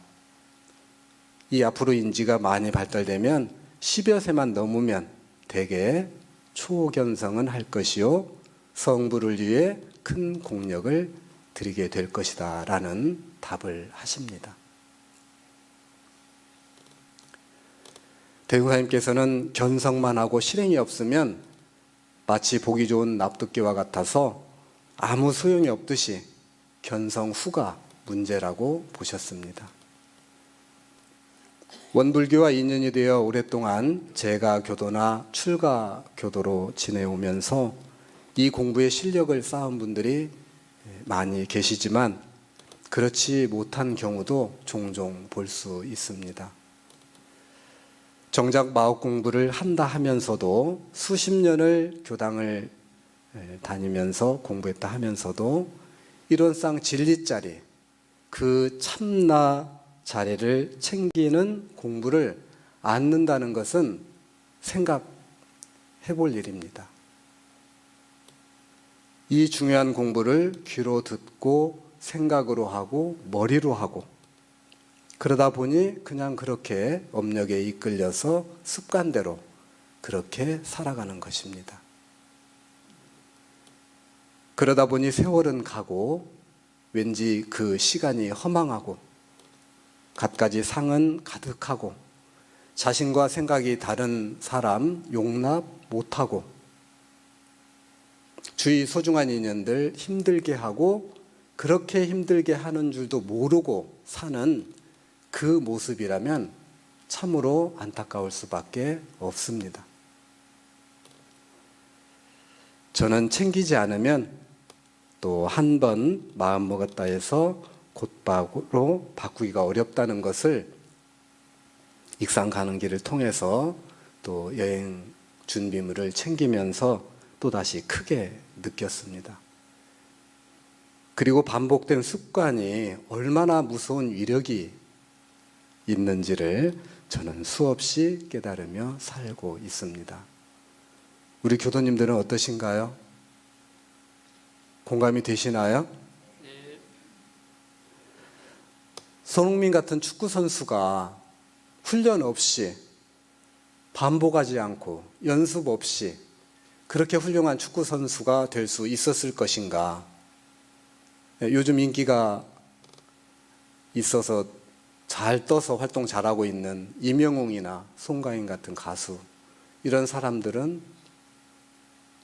이 앞으로 인지가 많이 발달되면 10여 세만 넘으면 대개 초견성은 할 것이요 성부를 위해 큰 공력을 드리게 될 것이다 라는 답을 하십니다. 대종사님께서는 견성만 하고 실행이 없으면 마치 보기 좋은 납득기와 같아서 아무 소용이 없듯이 견성 후가 문제라고 보셨습니다. 원불교와 인연이 되어 오랫동안 재가교도나 출가교도로 지내오면서 이 공부의 실력을 쌓은 분들이 많이 계시지만 그렇지 못한 경우도 종종 볼 수 있습니다. 정작 마법 공부를 한다 하면서도 수십 년을 교당을 다니면서 공부했다 하면서도 일원상 진리자리, 그 참나 자리를 챙기는 공부를 않는다는 것은 생각해 볼 일입니다. 이 중요한 공부를 귀로 듣고 생각으로 하고 머리로 하고 그러다 보니 그냥 그렇게 업력에 이끌려서 습관대로 그렇게 살아가는 것입니다. 그러다 보니 세월은 가고 왠지 그 시간이 허망하고 갖가지 상은 가득하고 자신과 생각이 다른 사람 용납 못하고 주위 소중한 인연들 힘들게 하고 그렇게 힘들게 하는 줄도 모르고 사는 그 모습이라면 참으로 안타까울 수밖에 없습니다. 저는 챙기지 않으면 또 한 번 마음먹었다 해서 곧바로 바꾸기가 어렵다는 것을 익산 가는 길을 통해서 또 여행 준비물을 챙기면서 또다시 크게 느꼈습니다. 그리고 반복된 습관이 얼마나 무서운 위력이 있는지를 저는 수없이 깨달으며 살고 있습니다. 우리 교도님들은 어떠신가요? 공감이 되시나요? 손흥민 같은 축구 선수가 훈련 없이 반복하지 않고 연습 없이 그렇게 훌륭한 축구 선수가 될 수 있었을 것인가? 요즘 인기가 있어서 잘 떠서 활동 잘하고 있는 임영웅이나 송가인 같은 가수, 이런 사람들은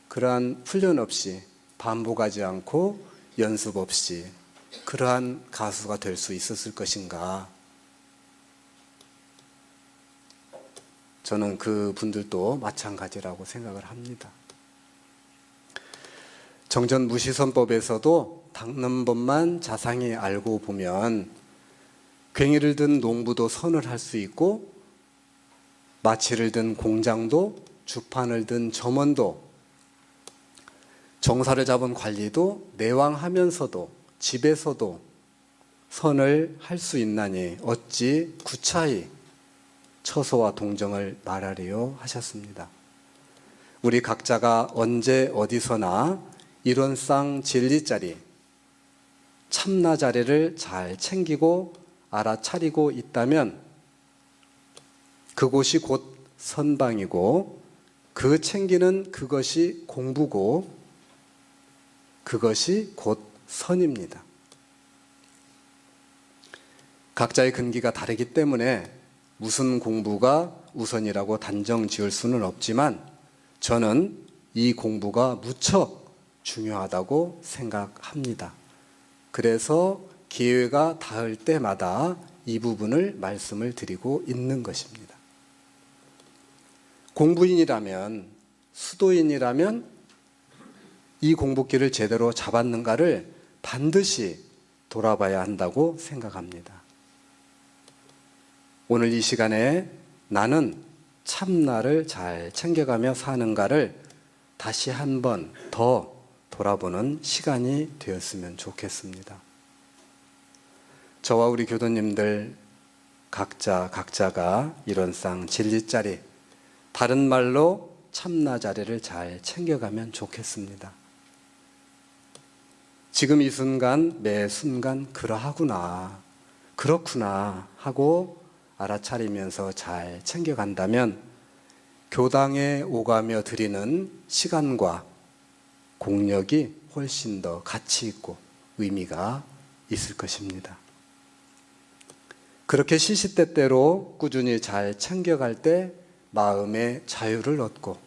그러한 훈련 없이 반복하지 않고 연습 없이 그러한 가수가 될 수 있었을 것인가? 저는 그 분들도 마찬가지라고 생각을 합니다. 정전무시선법에서도 닦는 법만 자상히 알고 보면 괭이를 든 농부도 선을 할 수 있고 마치를 든 공장도 주판을 든 점원도 정사를 잡은 관리도 내왕하면서도 집에서도 선을 할 수 있나니 어찌 구차히 처소와 동정을 말하리요 하셨습니다. 우리 각자가 언제 어디서나 일원상 진리자리, 참나 자리를 잘 챙기고 알아차리고 있다면 그곳이 곧 선방이고 그 챙기는 그것이 공부고 그것이 곧 선입니다. 각자의 근기가 다르기 때문에 무슨 공부가 우선이라고 단정 지을 수는 없지만 저는 이 공부가 무척 중요하다고 생각합니다. 그래서 기회가 닿을 때마다 이 부분을 말씀을 드리고 있는 것입니다. 공부인이라면, 수도인이라면 이 공부길을 제대로 잡았는가를 반드시 돌아봐야 한다고 생각합니다. 오늘 이 시간에 나는 참나를 잘 챙겨가며 사는가를 다시 한 번 더 돌아보는 시간이 되었으면 좋겠습니다. 저와 우리 교도님들 각자가 일원상 진리자리, 다른 말로 참나 자리를 잘 챙겨가면 좋겠습니다. 지금 이 순간 매 순간 그러하구나, 그렇구나 하고 알아차리면서 잘 챙겨간다면 교당에 오가며 드리는 시간과 공력이 훨씬 더 가치 있고 의미가 있을 것입니다. 그렇게 시시때때로 꾸준히 잘 챙겨갈 때 마음의 자유를 얻고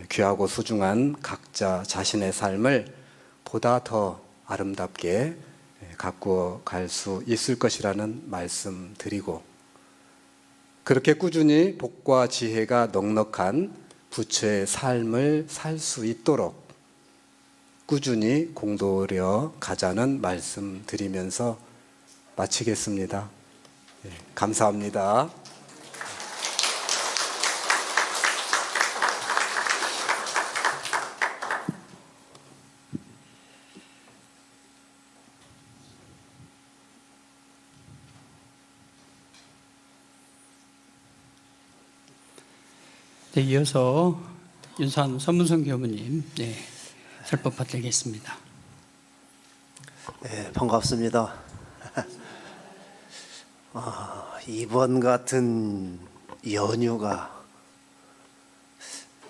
귀하고 소중한 각자 자신의 삶을 보다 더 아름답게 가꾸어 갈 수 있을 것이라는 말씀 드리고, 그렇게 꾸준히 복과 지혜가 넉넉한 부처의 삶을 살 수 있도록 꾸준히 공도려 가자는 말씀 드리면서 마치겠습니다. 감사합니다. 네, 이어서 윤산 선문성 교무님 설법 받들겠습니다. 네, 반갑습니다. 이번 같은 연휴가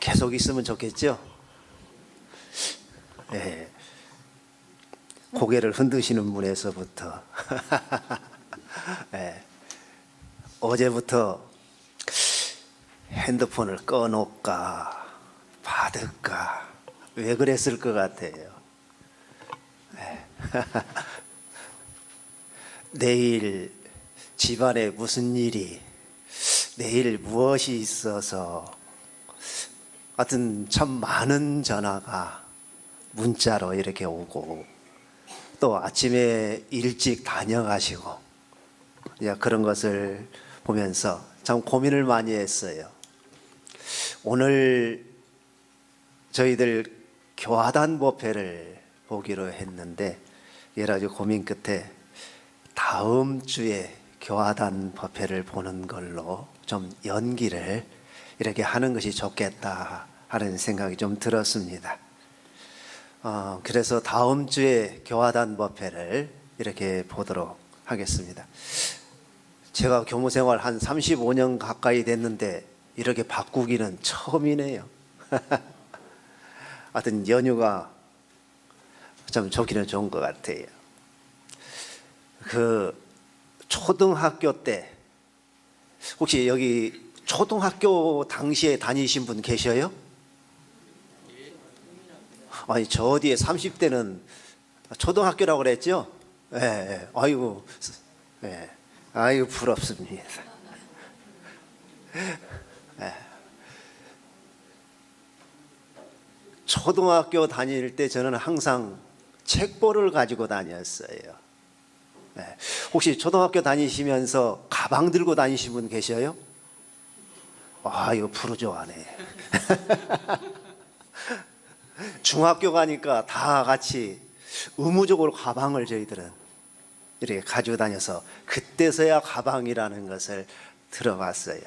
계속 있으면 좋겠죠? 네, 고개를 흔드시는 분에서부터 네, 어제부터 핸드폰을 꺼놓을까 받을까 왜 그랬을 것 같아요. 네. 내일 집안에 무슨 일이, 내일 무엇이 있어서, 하여튼 참 많은 전화가 문자로 이렇게 오고, 또 아침에 일찍 다녀가시고, 그런 것을 보면서 참 고민을 많이 했어요. 오늘 저희들 교화단 법회를 보기로 했는데, 여러 가지 고민 끝에 다음 주에 교화단 법회를 보는 걸로 좀 연기를 이렇게 하는 것이 좋겠다 하는 생각이 좀 들었습니다. 그래서 다음 주에 교화단 법회를 이렇게 보도록 하겠습니다. 제가 교무 생활 한 35년 가까이 됐는데 이렇게 바꾸기는 처음이네요. 하여튼 연휴가 참 좋기는 좋은 것 같아요. 초등학교 때 혹시 여기 초등학교 당시에 다니신 분 계셔요? 아니 저 뒤에 30대는 초등학교라고 그랬죠? 예, 예. 아이고, 예. 아이고 부럽습니다. 예. 초등학교 다닐 때 저는 항상 책보를 가지고 다녔어요. 네. 혹시 초등학교 다니시면서 가방 들고 다니신 분 계셔요? 이거 푸르조하네. 중학교 가니까 다 같이 의무적으로 가방을 저희들은 이렇게 가지고 다녀서 그때서야 가방이라는 것을 들어봤어요.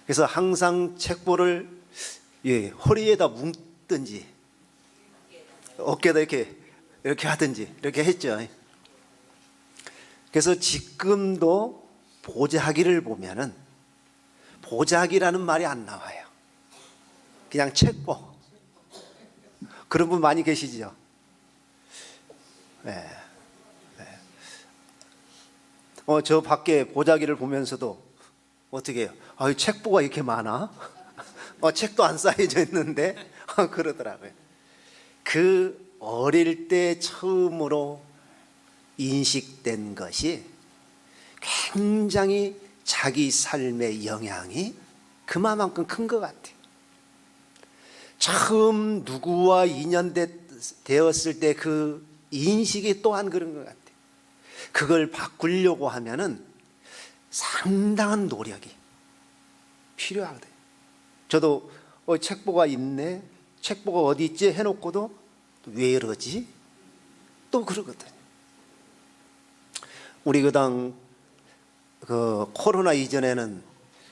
그래서 항상 책보를 허리에다 묶든지 어깨에다 이렇게 하든지 이렇게 했죠. 그래서 지금도 보자기를 보면은 보자기라는 말이 안 나와요. 그냥 책보. 그런 분 많이 계시죠? 네. 네. 저 밖에 보자기를 보면서도 어떻게 해요? 책보가 이렇게 많아? 책도 안 쌓여져 있는데? 그러더라고요. 그 어릴 때 처음으로 인식된 것이 굉장히 자기 삶의 영향이 그만큼 큰 것 같아요. 처음 누구와 인연되었을 때 그 인식이 또한 그런 것 같아요. 그걸 바꾸려고 하면은 상당한 노력이 필요하거든요. 저도 책보가 있네, 책보가 어디 있지 해놓고도 왜 이러지? 또 그러거든요. 우리 코로나 이전에는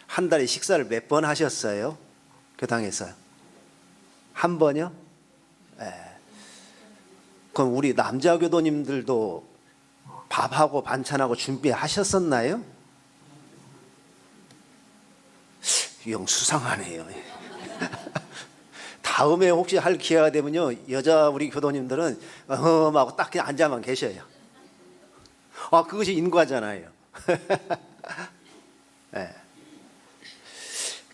한 달에 식사를 몇 번 하셨어요? 교당에서 한 번요? 네. 그럼 우리 남자 교도님들도 밥하고 반찬하고 준비하셨었나요? 영 수상하네요. 다음에 혹시 할 기회가 되면요, 여자 우리 교도님들은 하고 딱 그냥 앉아만 계셔요. 그것이 인과잖아요. 네.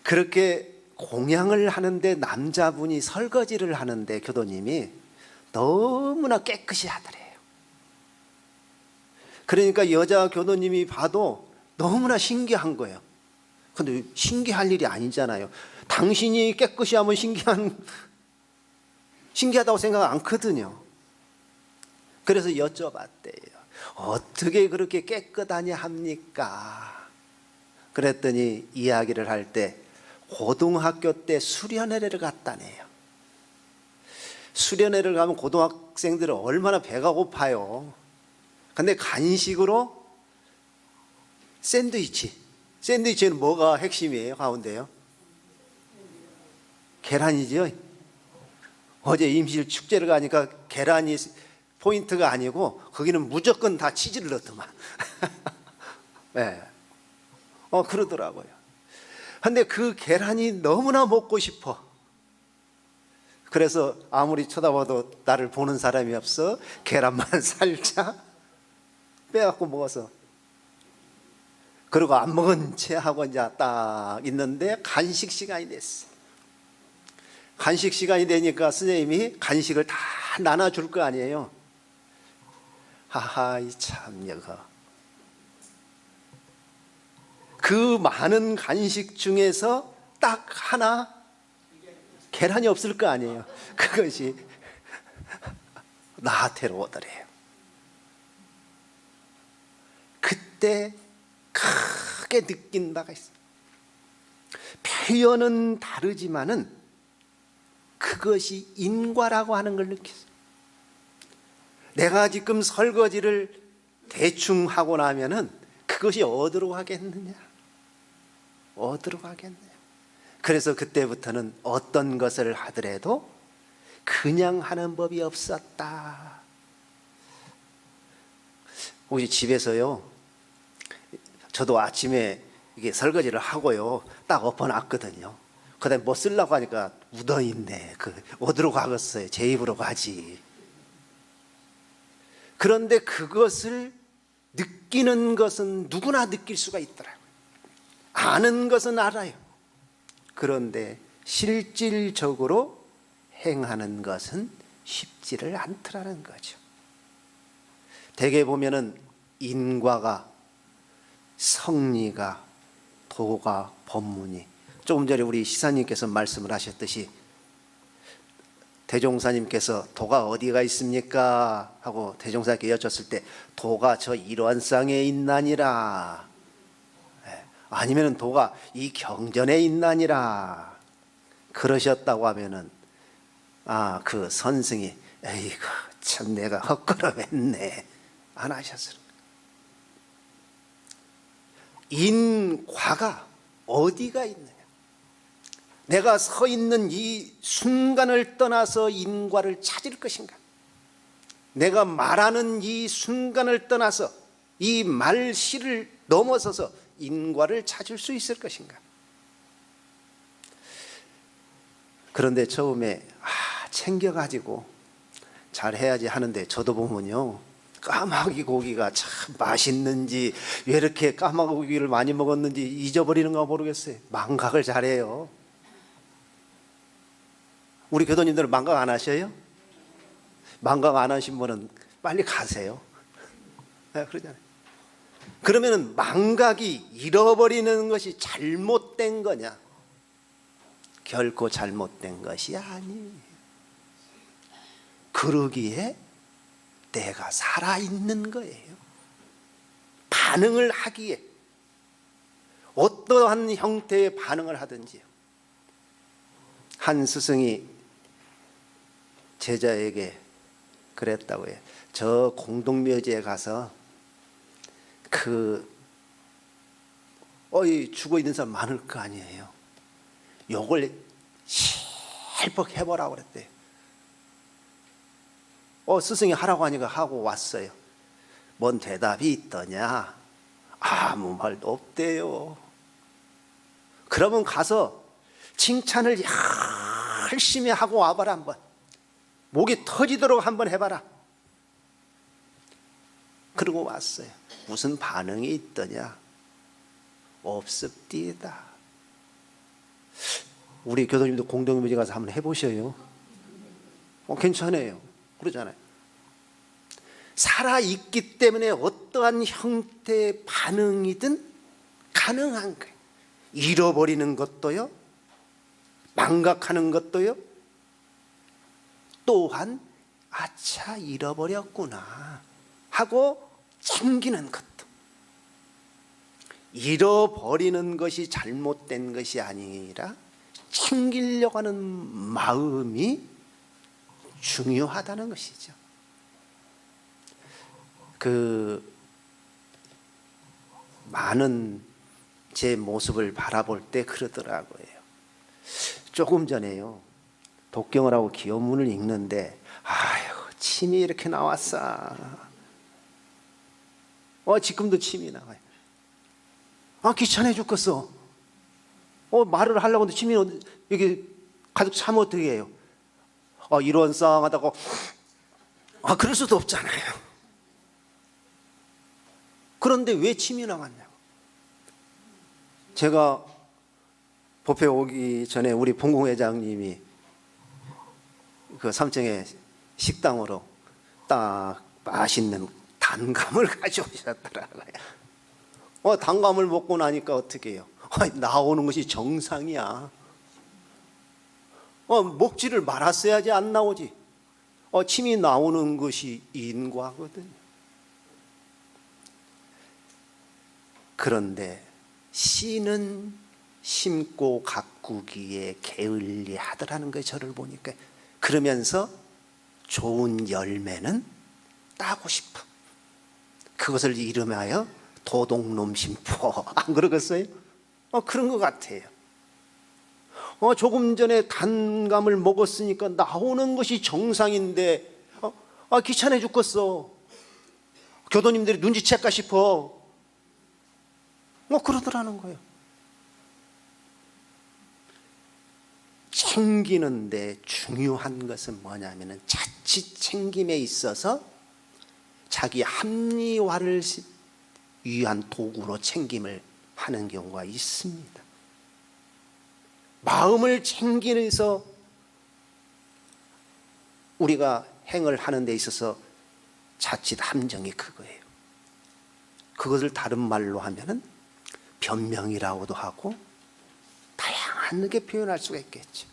그렇게 공양을 하는데 남자분이 설거지를 하는데 교도님이 너무나 깨끗이 하더래요. 그러니까 여자 교도님이 봐도 너무나 신기한 거예요. 근데 신기할 일이 아니잖아요. 당신이 깨끗이 하면 신기하다고 생각 않거든요. 그래서 여쭤봤대요. 어떻게 그렇게 깨끗하냐 합니까? 그랬더니 이야기를 할 때 고등학교 때 수련회를 갔다네요. 수련회를 가면 고등학생들은 얼마나 배가 고파요. 근데 간식으로 샌드위치는 뭐가 핵심이에요? 가운데요? 계란이죠. 어제 임실 축제를 가니까 계란이 포인트가 아니고 거기는 무조건 다 치즈를 넣더만. 네. 그러더라고요. 근데 그 계란이 너무나 먹고 싶어. 그래서 아무리 쳐다봐도 나를 보는 사람이 없어. 계란만 살짝 빼갖고 먹어서. 그리고 안 먹은 채 하고 이제 딱 있는데 간식 시간이 됐어. 간식 시간이 되니까 선생님이 간식을 다 나눠줄 거 아니에요. 하하, 이 참 여거. 그 많은 간식 중에서 딱 하나 계란이 없을 거 아니에요. 그것이 나한테로 오더래요. 그때 크게 느낀 바가 있어요. 표현은 다르지만은 그것이 인과라고 하는 걸 느꼈어요. 내가 지금 설거지를 대충 하고 나면은 그것이 어디로 가겠느냐? 어디로 가겠느냐? 그래서 그때부터는 어떤 것을 하더라도 그냥 하는 법이 없었다. 우리 집에서요, 저도 아침에 이게 설거지를 하고요, 딱 엎어놨거든요. 그다음에 뭐 쓰려고 하니까 묻어있네. 어디로 가겠어요? 제 입으로 가지. 그런데 그것을 느끼는 것은 누구나 느낄 수가 있더라고요. 아는 것은 알아요. 그런데 실질적으로 행하는 것은 쉽지를 않더라는 거죠. 대개 보면은 인과가, 성리가, 도가, 법문이, 조금 전에 우리 시사님께서 말씀을 하셨듯이 대종사님께서 도가 어디가 있습니까? 하고 대종사님께 여쭸을 때 도가 저 일원상에 있나니라. 아니면 도가 이 경전에 있나니라. 그러셨다고 하면은 그 선생이 에이구 참 내가 헛걸음했네 안 하셨을 거예요. 인과가 어디가 있느냐? 내가 서 있는 이 순간을 떠나서 인과를 찾을 것인가? 내가 말하는 이 순간을 떠나서 이 말실을 넘어서서 인과를 찾을 수 있을 것인가? 그런데 처음에 챙겨가지고 잘해야지 하는데 저도 보면요, 까마귀 고기가 참 맛있는지 왜 이렇게 까마귀 고기를 많이 먹었는지 잊어버리는가 모르겠어요. 망각을 잘해요. 우리 교도님들은 망각 안 하셔요? 망각 안 하신 분은 빨리 가세요. 그러잖아요. 그러면은 망각이 잃어버리는 것이 잘못된 거냐? 결코 잘못된 것이 아니에요. 그러기에 내가 살아있는 거예요. 반응을 하기에 어떠한 형태의 반응을 하든지요. 한 스승이 제자에게 그랬다고 해요. 저 공동묘지에 가서 죽어 있는 사람 많을 거 아니에요. 요걸 실컷 해보라고 그랬대요. 스승이 하라고 하니까 하고 왔어요. 뭔 대답이 있더냐? 아무 말도 없대요. 그러면 가서 칭찬을 열심히 하고 와봐라. 한번 목이 터지도록 한번 해봐라. 그러고 왔어요. 무슨 반응이 있더냐? 없습디다. 우리 교도님도 공동묘지 가서 한번 해보셔요. 괜찮아요. 그러잖아요. 살아있기 때문에 어떠한 형태의 반응이든 가능한 거예요. 잃어버리는 것도요, 망각하는 것도요, 또한 아차 잃어버렸구나 하고 챙기는 것도. 잃어버리는 것이 잘못된 것이 아니라 챙기려고 하는 마음이 중요하다는 것이죠. 많은 제 모습을 바라볼 때 그러더라고요. 조금 전에요, 독경을 하고 기원문을 읽는데 아이고 침이 이렇게 나왔어. 지금도 침이 나와요. 귀찮아 죽겠어. 말을 하려고 하는데 침이 여기 가득 차면 어떻게 해요? 일원쌍하다고 그럴 수도 없잖아요. 그런데 왜 침이 나왔냐고. 제가 법회 오기 전에 우리 본공회장님이 그 삼청의 식당으로 딱 맛있는 단감을 가져오셨더라고요. 단감을 먹고 나니까 어떻게 해요? 나오는 것이 정상이야. 먹지를 말았어야지 안 나오지. 침이 나오는 것이 인과거든요. 그런데 씨는 심고 가꾸기에 게을리하더라는 거예요. 저를 보니까. 그러면서 좋은 열매는 따고 싶어. 그것을 이름하여 도둑놈 심포. 안 그러겠어요? 그런 것 같아요. 조금 전에 단감을 먹었으니까 나오는 것이 정상인데 귀찮아 죽겠어. 교도님들이 눈치챌까 싶어. 그러더라는 거예요. 챙기는데 중요한 것은 뭐냐면은 자칫 챙김에 있어서 자기 합리화를 위한 도구로 챙김을 하는 경우가 있습니다. 마음을 챙기면서 우리가 행을 하는 데 있어서 자칫 함정이 그거예요. 그것을 다른 말로 하면은 변명이라고도 하고 다양하게 표현할 수가 있겠죠.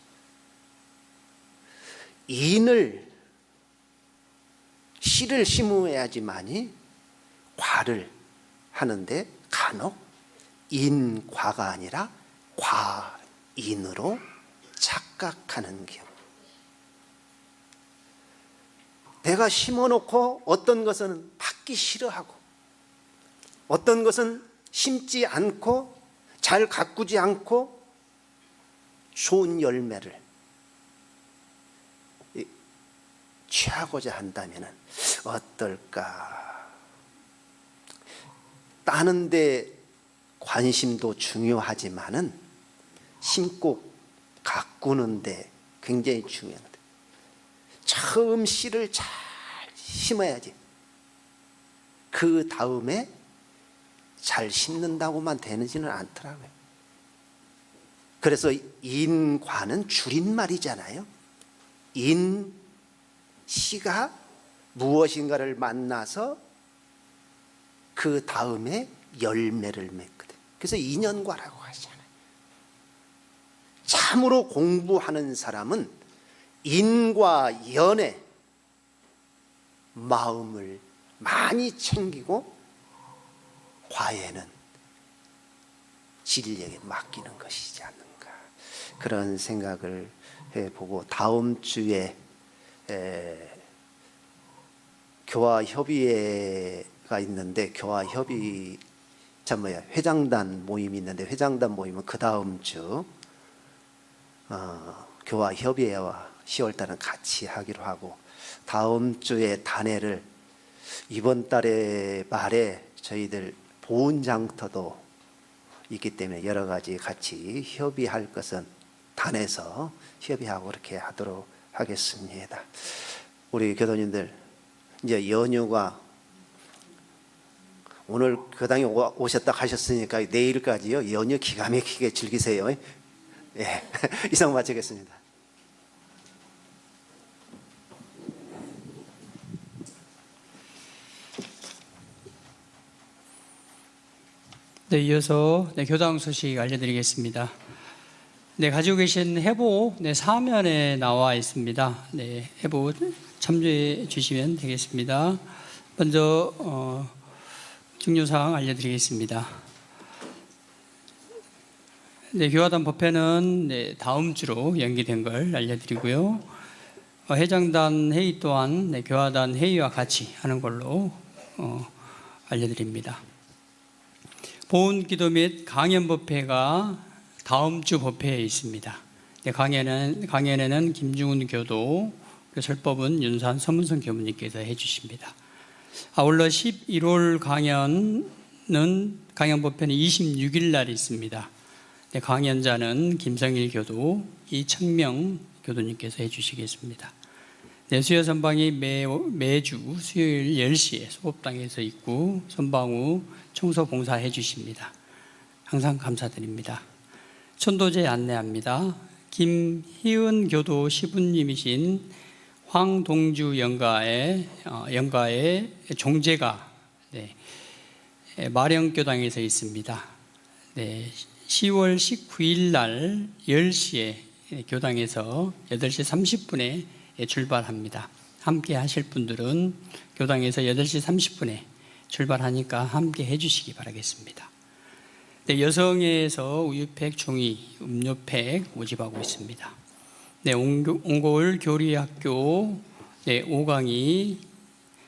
씨를 심어야지만이 과를 하는데 간혹 인과가 아니라 과인으로 착각하는 경우. 내가 심어놓고 어떤 것은 받기 싫어하고 어떤 것은 심지 않고 잘 가꾸지 않고 좋은 열매를 취하고자 한다면 어떨까? 따는데 관심도 중요하지만은 심고 가꾸는데 굉장히 중요한데 처음 씨를 잘 심어야지. 그 다음에 잘 심는다고만 되지는 않더라고요. 그래서 인과는 줄임말이잖아요. 씨가 무엇인가를 만나서 그 다음에 열매를 맺거든. 그래서 인연과라고 하잖아요. 참으로 공부하는 사람은 인과 연에 마음을 많이 챙기고 과에는 진리에게 맡기는 것이지 않는가, 그런 생각을 해보고, 다음 주에 교화협의회가 있는데 회장단 모임이 있는데, 회장단 모임은 그 다음 주 교화협의회와 10월달은 같이 하기로 하고, 다음 주에 단회를 이번 달에 말에 저희들 보훈장터도 있기 때문에 여러 가지 같이 협의할 것은 단에서 협의하고 그렇게 하도록 하겠습니다. 우리 교도님들 이제 연휴가 오늘 교당에 오셨다 가셨으니까 내일까지요 연휴 기가 막히게 즐기세요. 예. 이상 마치겠습니다. 네, 이어서 교당 소식 알려드리겠습니다. 가지고 계신 해보 사면에 나와 있습니다. 해보 참조해 주시면 되겠습니다. 먼저 중요사항 알려드리겠습니다. 교화단 법회는 다음 주로 연기된 걸 알려드리고요. 회장단 회의 또한 교화단 회의와 같이 하는 걸로 알려드립니다. 보훈기도 및 강연법회가 다음 주 법회에 있습니다. 네, 강연에는 김중훈 교도, 설법은 윤산 서문성 교무님께서 해주십니다. 아울러 11월 강연 법회는 26일 날 있습니다. 네, 강연자는 김성일 교도, 이청명 교도님께서 해주시겠습니다. 네, 수요 선방이 매주 수요일 10시에 소법당에서 있고 선방 후 청소 봉사해 주십니다. 항상 감사드립니다. 천도제 안내합니다. 김희은 교도 시부님이신 황동주 영가의 종제가 마령교당에서 있습니다. 10월 19일 날 10시에 교당에서 8시 30분에 출발합니다. 함께 하실 분들은 교당에서 8시 30분에 출발하니까 함께 해주시기 바라겠습니다. 여성회에서 우유팩, 종이, 음료팩 모집하고 있습니다. 옹골 교리학교 5강이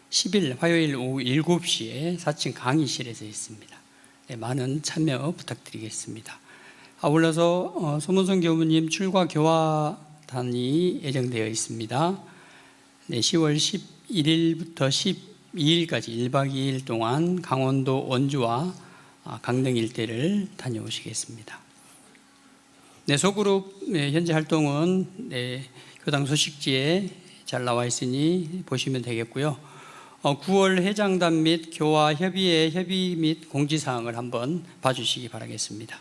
10일 화요일 오후 7시에 4층 강의실에서 있습니다. 많은 참여 부탁드리겠습니다. 아울러서 소문성 교무님 출가 교화단이 예정되어 있습니다. 10월 11일부터 12일까지 1박 2일 동안 강원도 원주와 강릉 일대를 다녀오시겠습니다. 소그룹 현재 활동은 교당 소식지에 잘 나와 있으니 보시면 되겠고요. 9월 회장단 및 교화 협의회 협의 및 공지사항을 한번 봐주시기 바라겠습니다.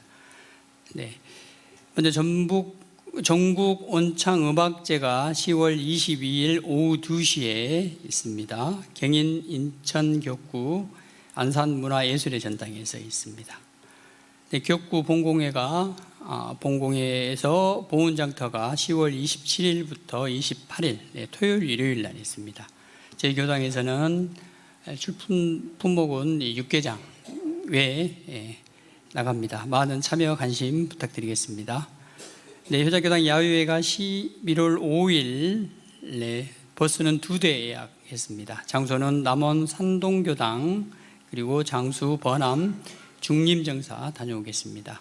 먼저 전국 온창음악제가 10월 22일 오후 2시에 있습니다. 경인 인천교구 안산문화예술의 전당에서 있습니다. 격구 본공회에서 보훈장터가 10월 27일부터 28일 토요일 일요일 날 있습니다. 저희 교당에서는 출품 품목은 육개장 외에 나갑니다. 많은 참여 관심 부탁드리겠습니다. 효자교당 야유회가 11월 5일 버스는 2대 예약했습니다. 장소는 남원 산동교당 그리고 장수 번암 중림정사 다녀오겠습니다.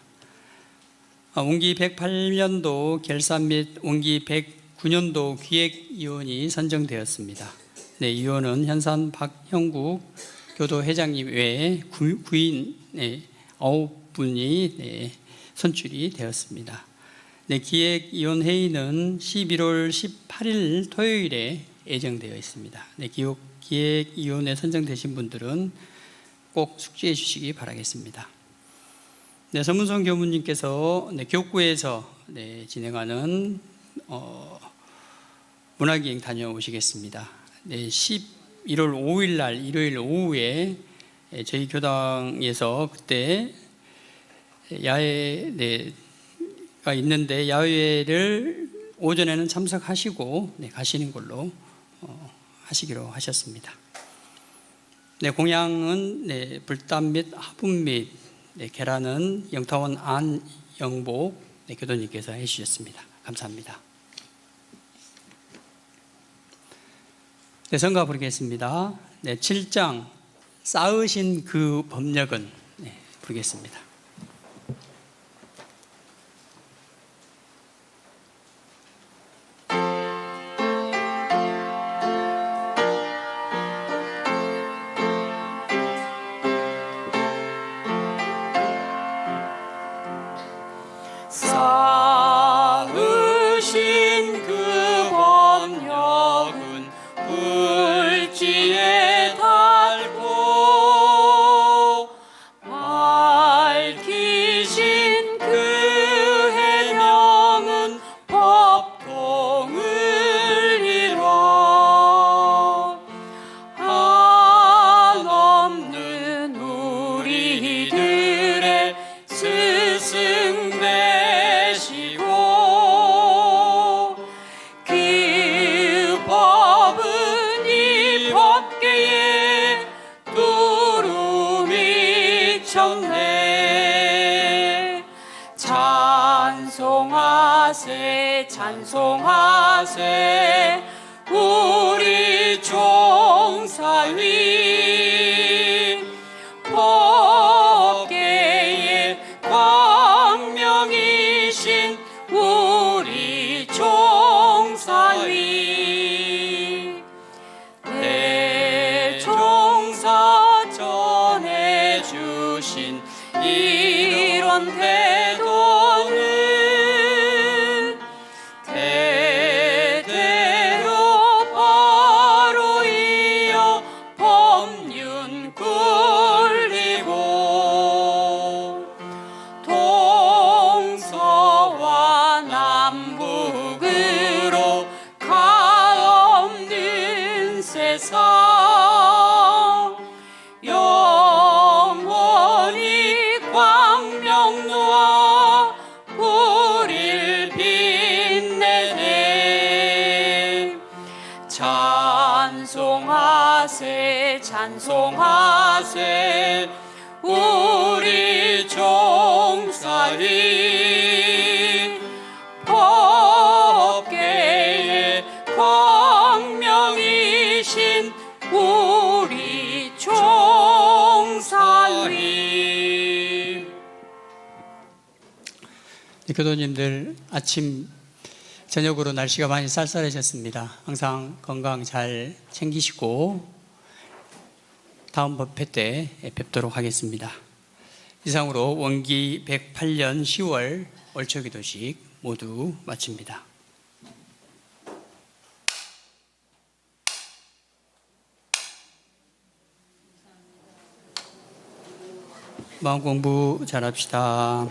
운기 108년도 결산 및 운기 109년도 기획위원이 선정되었습니다. 위원은 현산 박형국 교도회장님 외에 구인 9분이 선출이 되었습니다. 기획위원 회의는 11월 18일 토요일에 예정되어 있습니다. 기획위원회 선정되신 분들은 꼭 숙지해 주시기 바라겠습니다. 서문성 교무님께서 교구에서 진행하는 문화기행 다녀오시겠습니다. 11월 5일 날 일요일 오후에 저희 교당에서 그때 야외가 있는데 야외를 오전에는 참석하시고 가시는 걸로 하시기로 하셨습니다. 공양은 불담 및 화분 및 계란은 영타원 안영복 교도님께서 해주셨습니다. 감사합니다. 성가 부르겠습니다. 7장 쌓으신 그 법력은 부르겠습니다. 쌓으신 그 법력은 불지에 달고 밝히신 그 해명은 법통을 이뤄 한없는 우리들의 스승 되시고 그 법은 이 법계에 두루미 쳤네. 찬송하세 찬송하세 우리 종사위 법계의 광명이신 우리 영원히 광명 놓아 우릴 빛내네. 찬송하세 찬송하세 우리 종사인 법계의 광명이신 우리 종사님. 네, 교도님들 아침 저녁으로 날씨가 많이 쌀쌀해졌습니다. 항상 건강 잘 챙기시고 다음 법회 때 뵙도록 하겠습니다. 이상으로 원기 108년 10월 월초기도식 모두 마칩니다. 마음 공부 잘합시다.